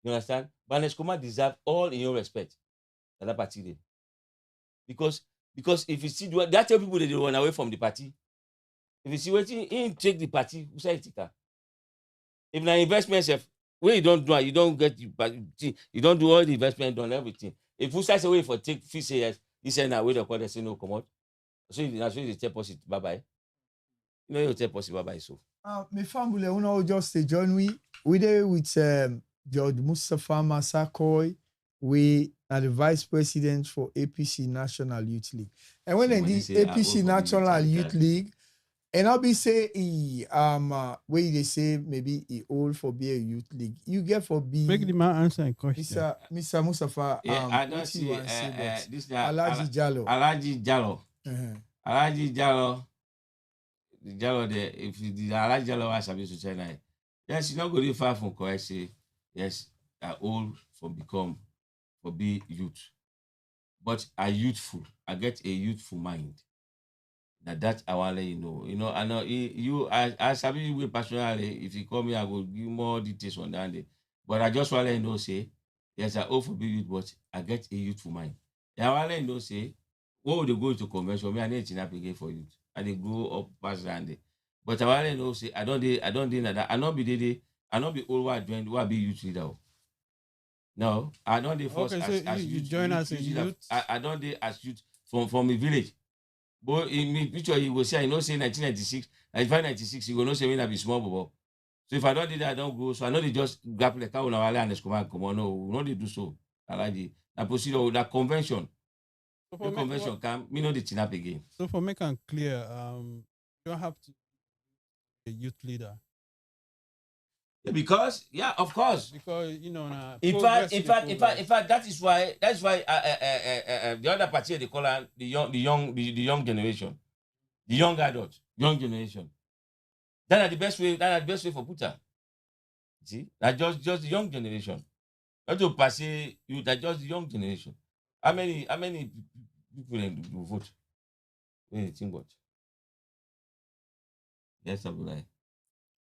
You understand? But Escoma deserve all in your respect. That party day. Because if you see that tell people that they run away from the party. If you see what he take the party, who say it? If na investment self, when you don't do it, you don't get you don't do all the investment done everything. If you say away for take 50 years, he say now wait the say no come out. So that's why you tell us bye bye. You know you tell us bye bye so. My family, we know just join we there with George Mustafa Massakoy. We are the vice president for APC National Youth League. And when they did APC National Youth League, and I'll be say where they say maybe he old for be a youth league. You get for be make the man answer a question. Mr. Mustafa. I don't see this Alaji Jallo. Alaji Jallo. The Jallo there. If the Alaji Jallo was supposed to say that, yes, you not go really far from correct. Say yes, I old for be youth, but I youthful. I get a youthful mind. That I want to let you know. You know, I know you. I sabi you personally. If you call me, I will give more details on that day. But I just want to let you know, say yes, I old for be youth, but I get a youthful mind. I want to let you know, say what would they go to convention? Me, I need to again for youth. And they go up past that. But I want to let you know, say I don't do that. I not be the. I not be old. What join? What be youth leader? No, I don't do first as you youth. Join us in youth. I don't do as youth from a village. But in me picture, you will say, I know say 1996, 95, you will not say when I be small, bubble. So if I don't do that, I don't go. So I know they just grab the car on our land and come on. No, no, they do so. I like the procedure, that convention. So the convention come, me know the chin up again. So for make it clear, you don't have to be a youth leader. Yeah, because of course. Because in fact, that is why the other party they call it the young generation, the young adult, young generation. That's the best way. That's the best way for Puta. See, that just the young generation. Not to pass you. That just the young generation. How many people do vote? When you think what? Yes, Abdullah.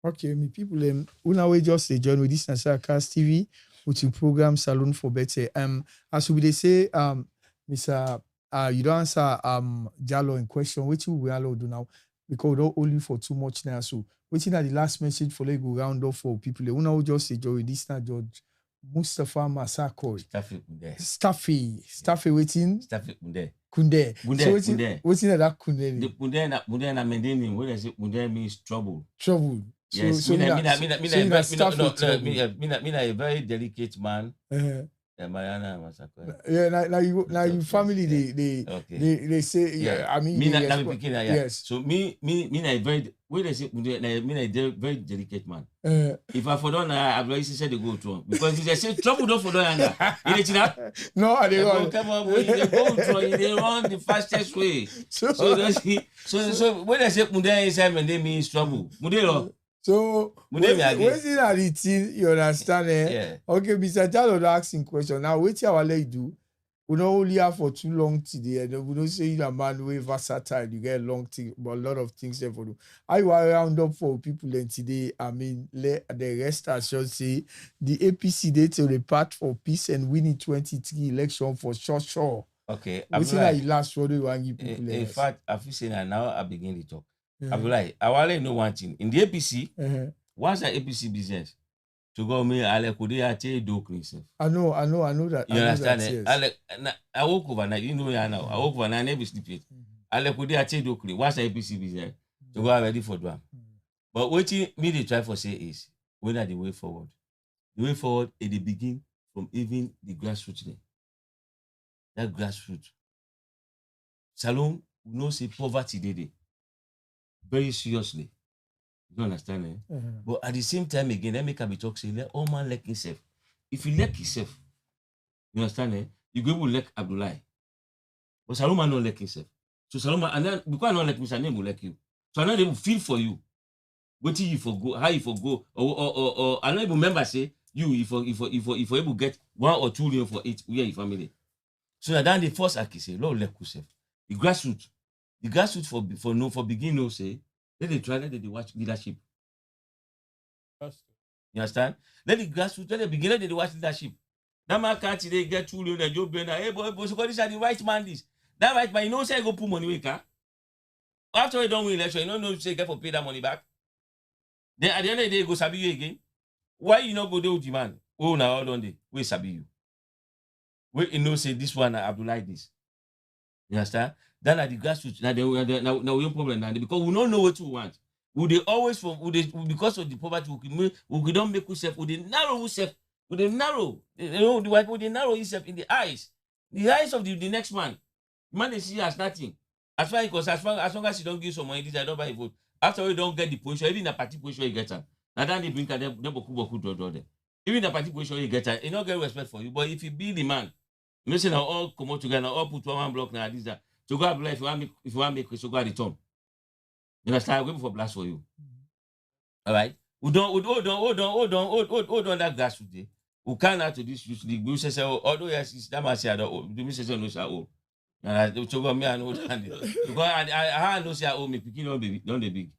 Okay, me people, una we just join with this National Cast TV with your program Salon for Better. As we say, Mr. You don't answer Jallo in question. Which we all do now because we don't only for too much now. So, waiting at the last message for like go round up for people. Una we just join with this George Mustafa Massakoy. Staffy waiting. Staffy Kunde. So waiting at that Kunde. The Kunde na maintaining. What does it? Kunde means trouble. Trouble. Yes, so me a very delicate man. Mariana Massakoy. Yeah, now you family they say I mean yes. So me a very when they say me a very delicate man. If I for don't I've already said they go through because if they say trouble don't for don't no, I don't. Come on, they go through. They run the fastest way. So when they say Munde inside, they mean trouble. Munde So waiting at the thing, you understand? Yeah. Okay, Mr. Charles asking question. Now wait here, what you do? We don't only have for too long today, and we don't say you a man way versatile. You get a long thing, but a lot of things there for you. I will round up for people then today. I mean, let the rest I should say the APC date to the path for peace and winning 23 election for sure. Okay, we say that last word we want give people. In fact, I feel saying that now I begin to talk. I be like, I want to know one thing. In the APC, what's the APC business? To go me, I could do himself. I know that. You understand? Yes. I woke overnight. You know me now. I woke overnight. I never sleep. I could do what's the APC business? To go ready for them. But what me they try for say is, when are the way forward? The way forward is the begin from even the grassroots there. That grassroots. Salon, we know say poverty there. Very seriously. You understand? But at the same time again, let me can be talk say let all man like himself. If you like himself, you understand? You go will like Abdullahi. But Saloma not like himself. So Saloma, and then because I not like me, name will like you. So I know they will feel for you. What you forgo, how you forgo, or I don't even remember say you if you able get 1 or 2 million for it, we are your family. So that then the first I say, Lord let yourself. The grassroots for begin no say, let they try, let they watch leadership. You understand? Let the grassroots, let they begin, let they watch leadership. That man can't they get 2 million and job hey boy, so this are the right man this. That right man, you know say go put money away, car. After you don't win election, you don't know say get for pay that money back. Then at the end of the day, go sabi you again. Why you not go there with the man? Oh, now hold on day. We sabi you. We you know say this one Abdullah this. You understand? Then at the grassroots, now we have problem now because we don't know what we want. Would they always because of the poverty we don't make ourselves, we narrow ourselves, we narrow, you know, we narrow yourself in the eyes of the next man. Man they see as nothing. As far as long as you don't give some money, I don't buy a vote. After you don't get the position, even the party position you get her. Now then they bring them boku. Even the party position you get her, you don't get respect for you. But if you be the man, you know say now all come out together, all put one block now this that. So go apply if you want make so go at the top. You understand? I'm going for blast for you. All right. Hold on that grass today. We can't out to this youth league. We say although yes, it's that man say I don't. Do me say no say oh. And to go me I know that because I know say oh me picking on baby, don't the big.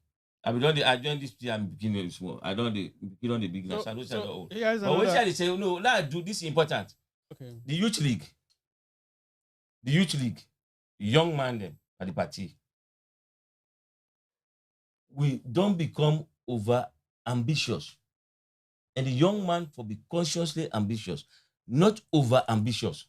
I join this team. I'm beginning small. I don't the picking on the big. So, I don't say oh. But what shall they say? No, let's do this important. Okay. The youth league, young man them at the party. We don't become over ambitious. And the young man for be consciously ambitious, not over ambitious.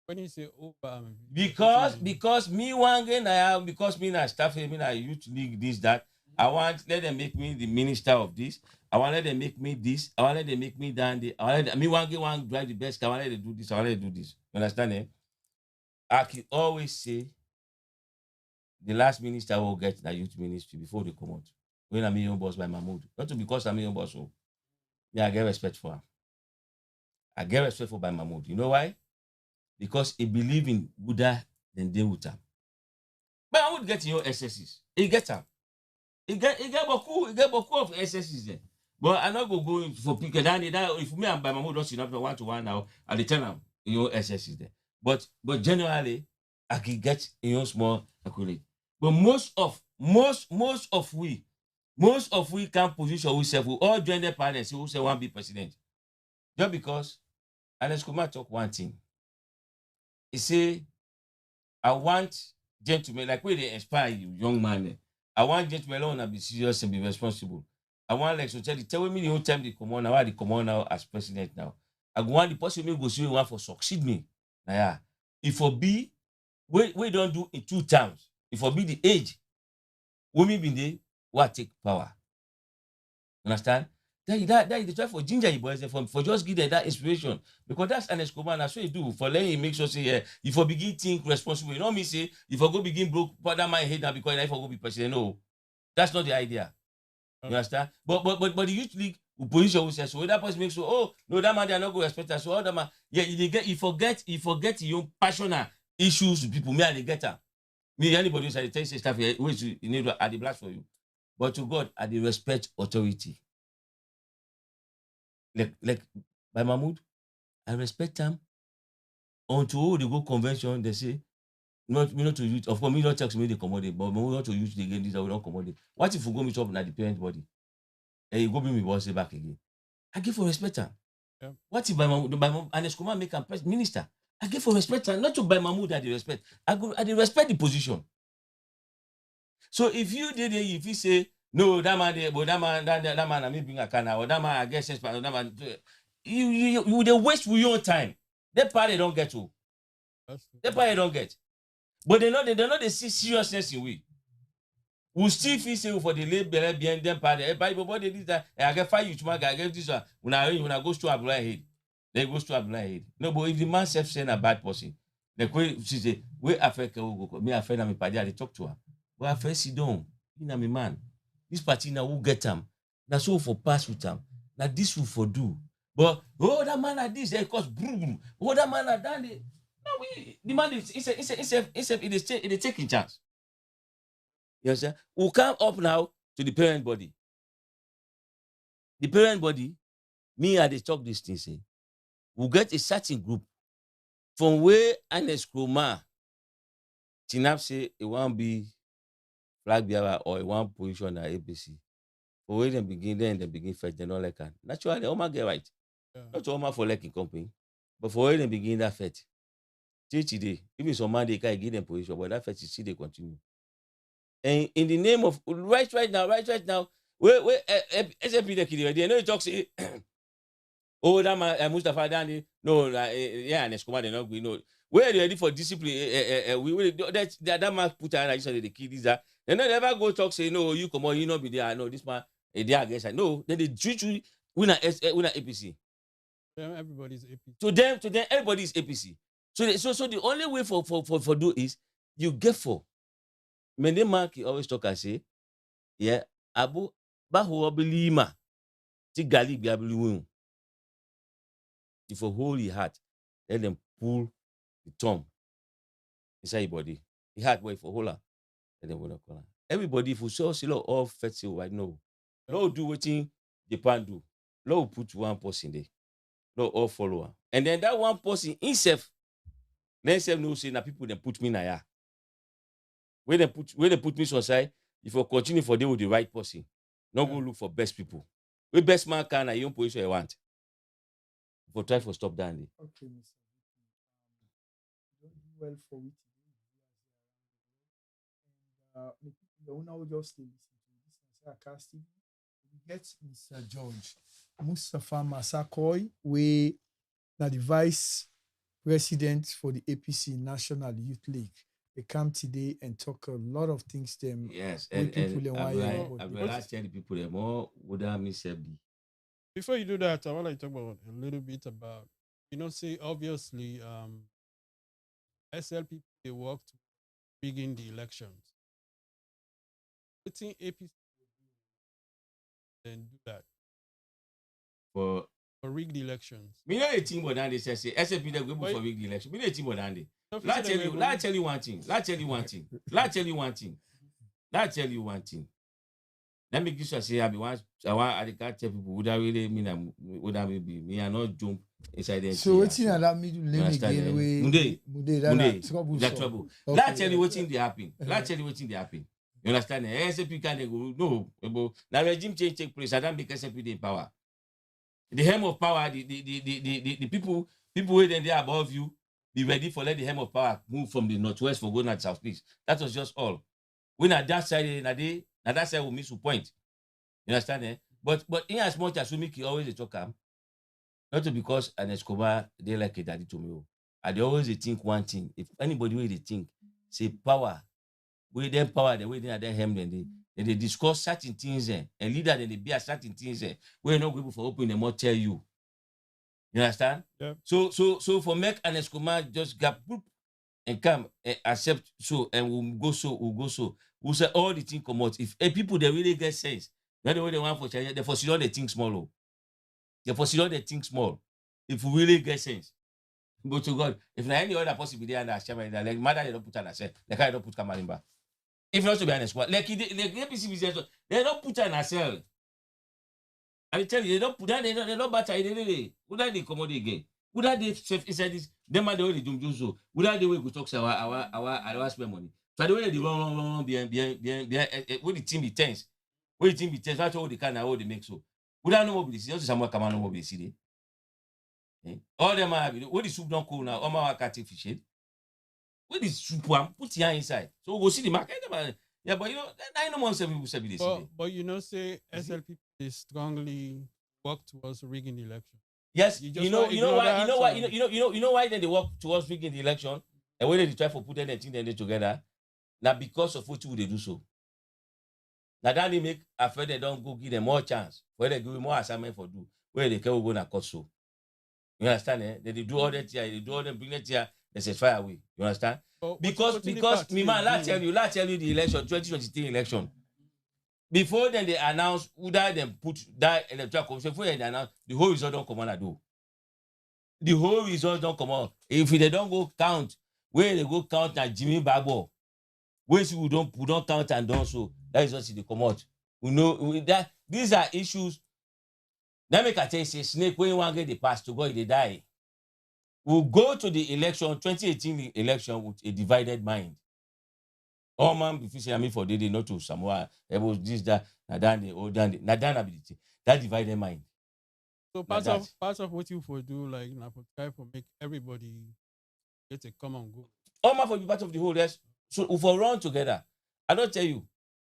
When you say over ambitious, because me one again I have because me na staff, me na youth league this that. I want let them make me the minister of this. I want let them make me this. I want let them make me down the. I want me one get one drive the best. I want let them do this. I want let them do this. You understand? Eh? I can always say the last minister will get the youth ministry before they come out. When I'm your boss by Mahmoud. Not because I'm your boss. So yeah, I get respect for him. I get respect for by Mahmoud. You know why? Because he believe in Buddha than they would have. But I would get your SSs. He get them. He get beaucoup of SSs there. But I'm not go for pick that if me and by Mahmoud don't see not 1-to-1 now, I'll tell them your SSs there. But generally, I can get your small accurate. But most of we can position ourselves. We all join the parents who say one be president. Just because, and let's come and talk one thing. He say, I want gentlemen, like where they inspire you, young man. I want gentlemen alone and be serious and be responsible. I want like so tell me the whole time they come on now, why they come on now as president now. I want the person who go see one for succeed me. Now, yeah. If for be, we don't do in 2 terms. If for be the age, women been there, what take power. Understand? That is the try for ginger boys for just give them that inspiration. Because that's an Escobar, that's what you do. For letting you make sure say, yeah, if you begin think responsible, you know me say, if I go begin broke, put that my head now because if I go be president. No, that's not the idea. You understand? But the youth league will position will say so that person makes so oh no that man they are not going to respect us. So other man, yeah, you forget your passionate issues with people. Me and they get her. Me anybody who say tell you stuff here, which you need to add the blast for you. But to God, I dey respect authority. Like by Mahmoud, I respect them. Until they go convention, they say, not to use, of course, me not text me they commodate, but me not to use the again, this I will not commodate. What if we go meet up na the parent body? And you go bring me boss back again? I give for respect her. Yeah. What if by Mahmoud, and Eskuma make a minister? I give for respect her, not to by Mahmoud that they respect. I respect the position. So if you did it, if you say, no, that man, I may bring a can, or that man, I guess, that man, you would waste your own time. That part they don't get to. That part they don't get. But they know they see seriousness in we. We still feel say for the label behind them part. Everybody did that. I get 5 youth man, I get this one. When I go to Abdullah head, they go to Abdullah head. No, but if the man self saying a bad person, the way she say, where Africa will go, me Africa me party, I talk to her. Well, I first sit down. You know me man. This party now will get them. That's all for pass with them. Now this will for do. But that man at this, they cause boom. That man at that. No, the man is taking chance. You understand? We'll come up now to the parent body. The parent body, me and they talk this thing, say, we'll get a certain group from where Anes Kroma, Tinap say it won't be flag bearer or it won't position at APC. For where they begin fight, they don't like that. Naturally, Oma get right. Yeah. Not Oma for liking company, but for where they begin that fight. Today, even some man they can't give them position, but that fight is still they continue. And in the name of right now, where SFP they know talk say, oh that man Mustafa Dani, no, yeah, and Eskuma they not going no. Where they ready for discipline? We that man put out like the kid is that. They never go talk say no, you come on, you not be there. No, this man they against that. No, then they treat you win a APC. Everybody's APC. To them, everybody is APC. So the only way for do is you get for. Many man always talk and say, yeah, Abu Bahu Abilima, Tigali Biabliwin. If you hold your heart, let them pull the thumb inside your body. The heart way for hold her, let them wanna call. Everybody, if you saw Silo all festival, I know. No do what Japan do. No put one person there. No all follower. And then that one person himself, then self no say na people then put me na ya. Where they put me on side, if you continue for them with the right person, not go look for best people. We best man can your own position you want. For try for stop down there. Okay, Mr. You don't do well for it. And the owner will just listen to this and say, we get Mr. George Mustafa Masakoi, we now the vice president for the APC National Youth League. They come today and talk a lot of things them. Yes, and I will ask the people them more would I miss Before you do that, I want to talk about a little bit about, say obviously SLP they work to begin the elections. I think APC then do that for rig the elections. Me know a team more than they say SLP they go for rig the election. Me know a team more than they. Let tell you one thing. Let me give you say I can't tell people would that really mean would that be me I not jump inside there. So what's in that me let again way that trouble. Let tell you what thing they happen. You understand? SLP can go no now regime change take place. I don't make SLP in power. The helm of power, the people who then they above you. Be ready for let the helm of power move from the northwest for going to the southeast. That was just all. When at that side, that side will miss a point. You understand? Eh? But in as much as we make it always a talk, not because an Escobar they like a daddy to me. And they always think one thing. If anybody way they think, say power, with them power, the way they are their helm, then they discuss certain things and leader then they be at certain things we're not able for open them or tell you. You understand? Yeah. So for make an Escobar just gap and come and accept and we'll go so. We'll say all the things come out. If people they really get sense, not the way they want for China, they foresee all the things small. They foresee all the things small. If we really get sense. Go to God. If there any other possibility and like mother they don't put an asset, the guy don't put Kamarimba. If not to be honest, like APC business, they don't put her in a cell. I tell you, they don't put her, they don't batter, would that they come out again? Would that they safe inside this? Them are the way they do so. Would that the way we talk our spend money? So the way they run behind, where the team be tense. Where the team be tense, that's all they can now, they make so. Would that no mobility? Just someone come on no mobility. All them are, where the soup don't cool now, all my cat fish. Where the soup one, put your inside. So we'll see the market. Yeah, but you know, I know more people say this. But you know, say SLP is strongly work towards rigging the election. Yes, you know why then they work towards rigging the election and when they try to put anything then they together. Now because of what they do so. Now that they make afraid they don't go give them more chance, where they give them more assignment for do, where they can go na court so. You understand? Then they do all that here, they do all them bring it here, they say fire away. You understand? Because me man, let's tell you the election, 2023 election. Before then they announce who that them put that electoral commission, before they announce the whole result don't come on at do. The whole result don't come on. If they don't go count, where they go count at Jimmy Bagbo, where we don't count and don't so that is what they come out. We know that these are issues. That make a tell you, say snake when you want to get the pass to go, they die. We'll go to the election, 2018 election with a divided mind. Oh man, if you say I mean for day not to Samoa, it was this, that, Nadan ability. That divided mind. So part of what you for do, like try for make everybody get a common goal. All man for be part of the whole rest. So if we run together, I don't tell you.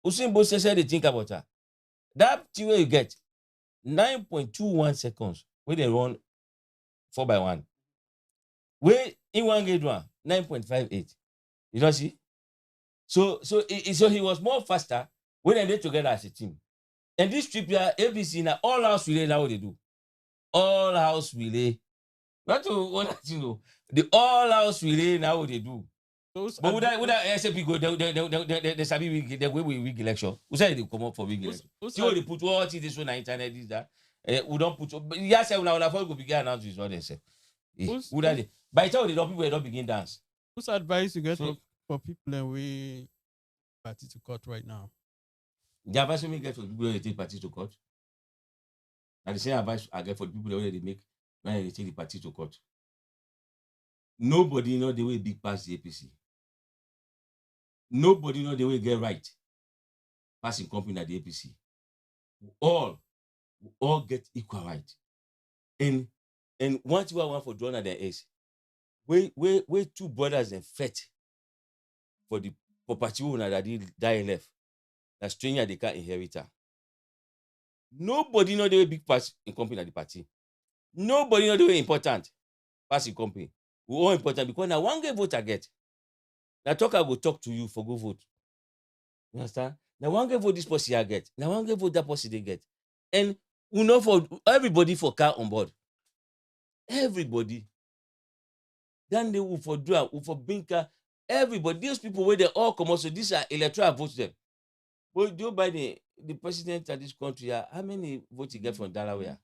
Usain Bolt said they think about that. That thing where you get 9.21 seconds when they run 4x1. Where in one grade one, 9.58. You don't see? So he was more faster when they did together as a team. And this trip here, APC now all house relay now what they do. All house relay. Not to what you know. The all house relay now what they do. But would that SAP go they sabi the way we wig election? Who say they come up for wig election? So they put all this on the internet, this that. We don't put yes, we now go begin announce is what they say. Who that by the time they don't people don't begin dance. Whose advice you get for people and we party to court right now? The advice we get for people that take party to court. And the same advice I get for people that they make when they take the party to court. Nobody know the way big pass the APC. Nobody know the way get right passing company at the APC. We all get equal right. And one thing I want for John and the is where two brothers and fight for the property owner that did die left. That stranger they can't inherit her. Nobody know the way big pass in company at the party. Nobody know the way important pass in company. We all important because now one get vote I get. Now I go talk to you for go vote. You understand? Now one get vote this person I get. Now one get vote that person they get. And we know for everybody for car on board. Everybody. Then they will for drive, will for binker. Everybody, these people where they all come out, so these are electoral votes them. But Joe Biden, the president of this country, how many votes he get from Delaware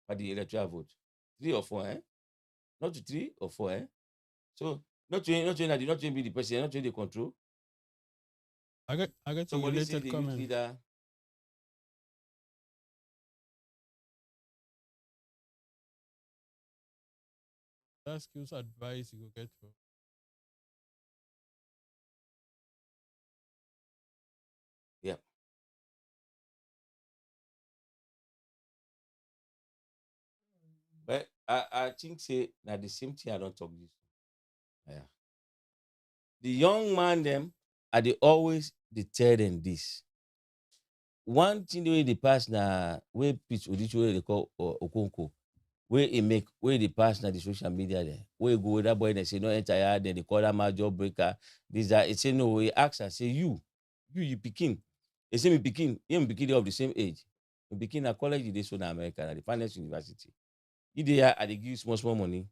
for the electoral vote? 3 or 4, eh? Not to 3 or 4, eh? So not to be the president, not to the control. I get a related comment. Leader. That's skills advice you go get for. Yeah. But I think say that the same thing I don't talk this. Yeah. The young man them are they always they tell them this. One thing the way they pass na way pitch or they call Okonko. Where he make where they pass na the social media there. Where go that boy they say no enter here, then they call that my job breaker. This that it say no, he asks and say you picking. They say me picking, him picking of the same age. Me picking at college they so in America at the finance university. If they are they give you small money.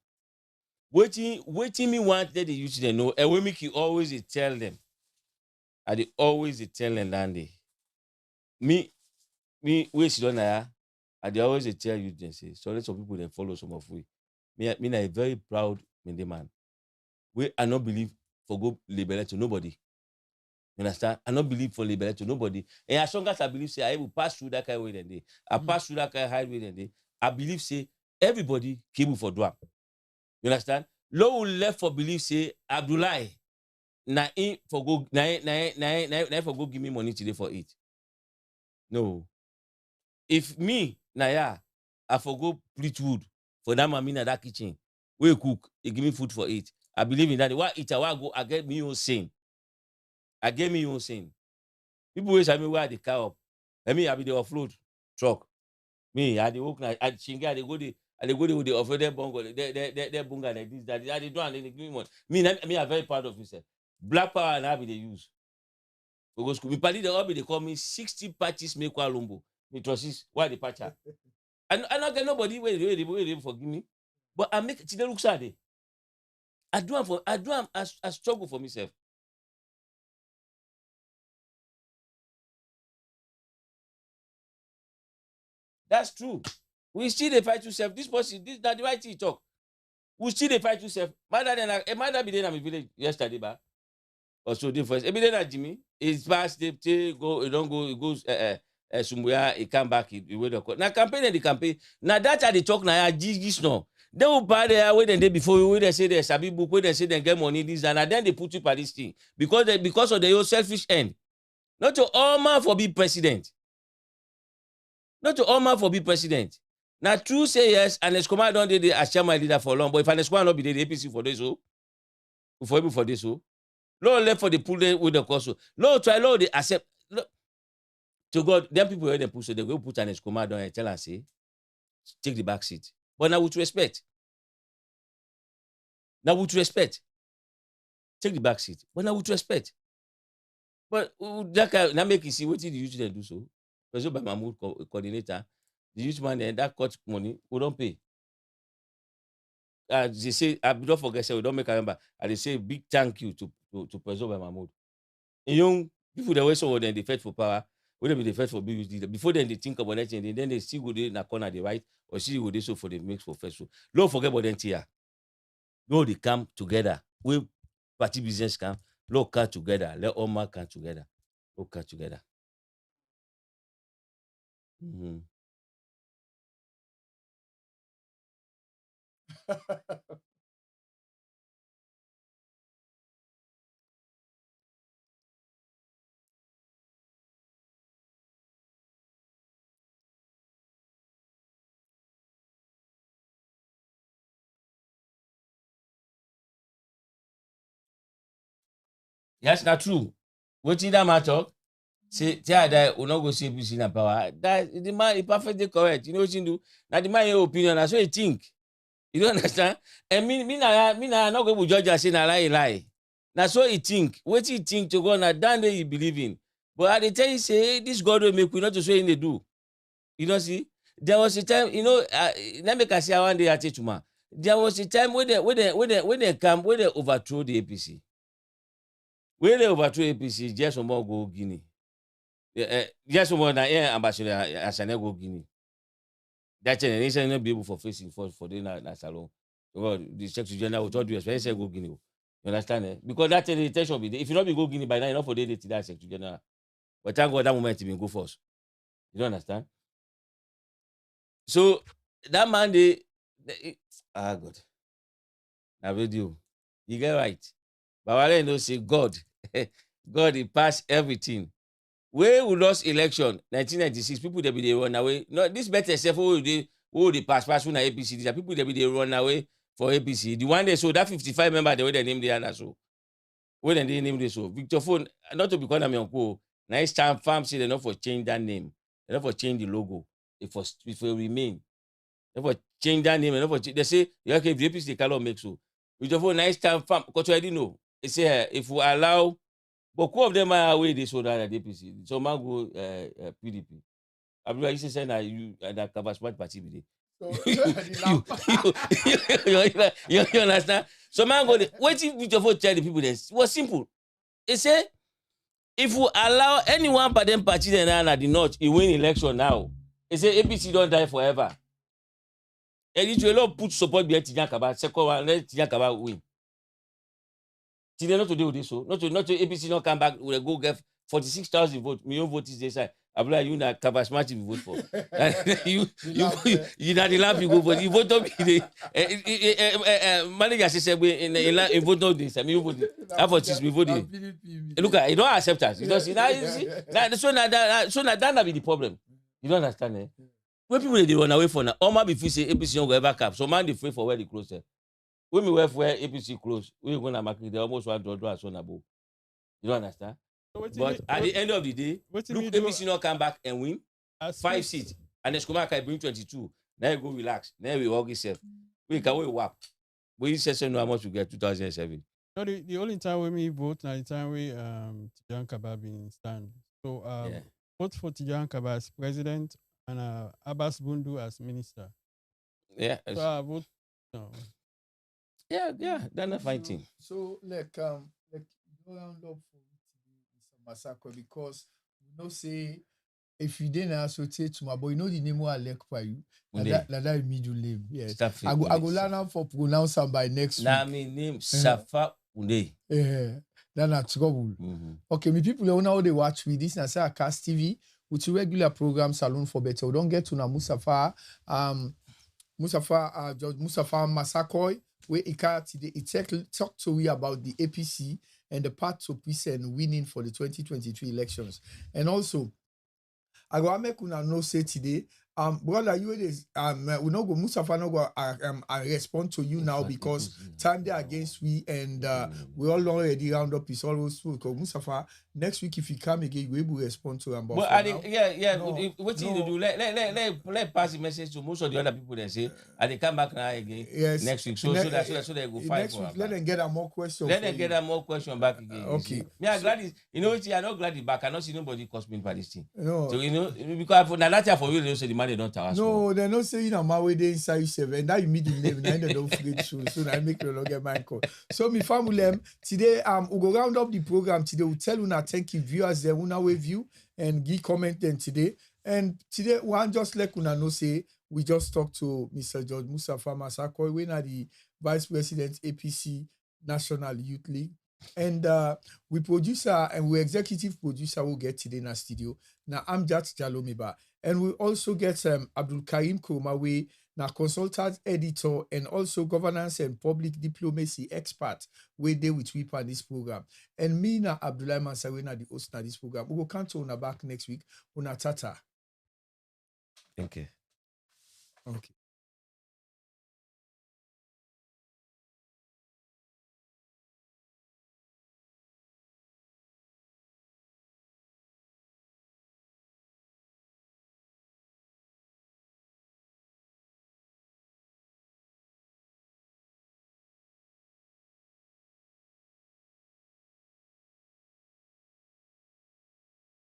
Waiting me want that they use them know and we make you always tell them. I they always tell them Landy. Me where she don't know. I they always tell you then say so let some people then follow some of we. Me a very proud man. We I not believe for go liberate to nobody. You understand? I don't believe for liberty to nobody. And as long as I believe, say, I will pass through that kind of way then day. I pass through that kind of high way then day. I believe, say, everybody came for dua. You understand? Low left for believe, say, Abdullah, na for go, na for go give me money today for it. No. If me, Naya, I for go split wood for that mammy in that kitchen, we cook, he give me food for it. I believe in that. Why eat a while go, I get me own sin. I get me own sin. People always tell me where they car up. I mean, I be the offload truck. Me, I the work na I chinga, they go there with the offloaded bunga, they bunga like this, that they do and they give me money. Me, I'm very proud of myself. Black power and I be they use. We go school. Me party the hobby, they call me 60 patches make one lumbo. Me trust why the patcher. I not get nobody where they forgive me. But I make it look sad. I struggle for myself. That's true. We still dey fight yourself. This person, this that the right thing talk. We still dey fight yourself. Mother be there in my village yesterday, ba. Or so different. Every day na Jimmy. It's past they go, it don't go, it goes Sumbuya, it come back, it wait the now campaign and the campaign. Now that they talk now, this no. They will buy there wait and day before where they say they sabi book, where they say they get money, this and then they put you for this thing. Because of their own selfish end. Not to all man for be president. Not to all man for be president. Now true say yes, and Escoma don't do the as chairman leader for long, but if an Escoma not be the APC for this, so for this, so Lord left for the pull with the course. Lord try, Lord they accept. Lord, to God, them people where they push, so they go put an Escoma down and tell and say, take the back seat. But now with respect. Now with respect. Take the back seat. But now with respect. But that can now make you see what did you usually do so? Because by Mahmoud coordinator, the youth man that cut money, we don't pay. They say, I don't forget, say we don't make a remember. And they say big thank you to President by Mahmoud. And young people that were so then they fight for power, whether they fight for big leader. Before then they think about that and then they still go there in a corner, they right, or see go there so for the mix for first. So don't forget about them here. No, they come together. We party business come, look come together, let all man come together. Look come together. Mm-hmm. Yes, not true. What did that man talk? Say, that will not go see APC in power. That the man is perfectly correct. You know what you do? Now the man your opinion, that's what you think. You don't understand? And me not going to judge and say na lie. That's what you think. What you think to go now, that day you believe in. But I tell you, say this God will make we not to say in they do. You know, see, there was a time, you know, let me say one day I teach you, man. There was a time when they overthrow the APC. When they overthrow APC, just some more go Guinea. Just some more na ambassador Asane go Guinea. That nation not be able for facing for the na salon. The Secretary General will tell you especially go Guinea. You understand? Eh? Because that the intention be there. If you not be go Guinea by now, enough for the to that Secretary General. But thank God that moment he been go first. You don't understand? So that man God. Now video. You get right. But I know say God, God he passed everything. Where we lost election 1996, people they be they run away. No, this better self who they pass when APC. These are people they be they run away for APC. The one they so that 55 member the way they name the other so. When they name this so Victor Phone, not to become my uncle. Nice time farm say they not for change that name. They not for change the logo. If for remain. They for change that name. They say okay if the APC they cannot make so. Victor Phone nice time farm because I didn't know. They say if we allow. But two of them are away they so that APC. So man go PDP. Abdullah you say na you that cover smart party be you understand? So man go what if you just tell the people this? It was simple. They say if we allow anyone by them party then at the north, he win election now. They say APC don't die forever. And it will not put support behind Tijan Kaba. Second one, let Tijan Kaba win. Till not today, so not to APC not come back. We go get 46,000 votes. Me own vote is this side. I'm like, you na Kabashmati you vote for. you not the lamp you go vote. You vote on me. Manager said in vote on this. I mean, you vote. I vote is me vote. Look, you don't accept us. You don't see that. So that be the problem. You don't understand, eh? When people they run away from now, Oma before say APC don't go ever cap. So man they free for where they close. When we were where APC close, we gonna market they almost want to draw a son above. You don't understand? But at the end of the day, look, APC not come back and win 5 seats. And Escoma can bring 22. Now you go relax. Now we all get safe. We can we wap. We say no how much we get 2007. No, the only time when we vote now the time we Tijan Kaba being stand. So vote for Tijan Kaba as president and Abbas Bundu as minister. Yeah. So I vote no. Yeah, that's not fighting. So like go round up for Mr. Massacre because we know say if you didn't associate to my boy, you know the name I like for you. That immediate name. Yes. I go learn how for pronounce them by next week. Now my name Safa Unde. Yeah. That's not trouble. Okay, me people don't know how they watch with this. I say Cast TV with regular program Salon for Better. We don't get to na Mustafa Judge Mustafa Massacre. Where he talk to we about the APC and the path to peace and winning for the 2023 elections. And also, I go make una know say today, brother, you is we no go Mustafa no go I respond to you now because time they against we and we all already round up is always true. Because Mustafa next week if you come again, we will respond to him. But what you do? Let pass the message to most of the other people that say, and they come back now again next week. So they go fight for let them get more questions. Let them get more question back again. Okay. Me, I'm glad I'm not glad it's back. I don't see nobody cost me for this thing. No. So because for that for you, they say the money don't tell us. No, they're not saying I'm my day inside you seven. That you meet the name, and they don't forget you. So I make no get my call. So me family today we go round up the program today. We tell you thank you viewers there una we view and give comment them today. And today one just like una know say we just talked to Mr. George Mustafa Massacre, we are the Vice President APC National Youth League. And we producer and we executive producer will get today in our studio. Now I'm Jat Jalomeba. And we also get Abdul Karim Koumawe, now consultant editor and also governance and public diplomacy expert we there with we on this program. And me na Abdullah Mansawena the host of this program. We will come to una back next week. Una tata. Thank you. Okay.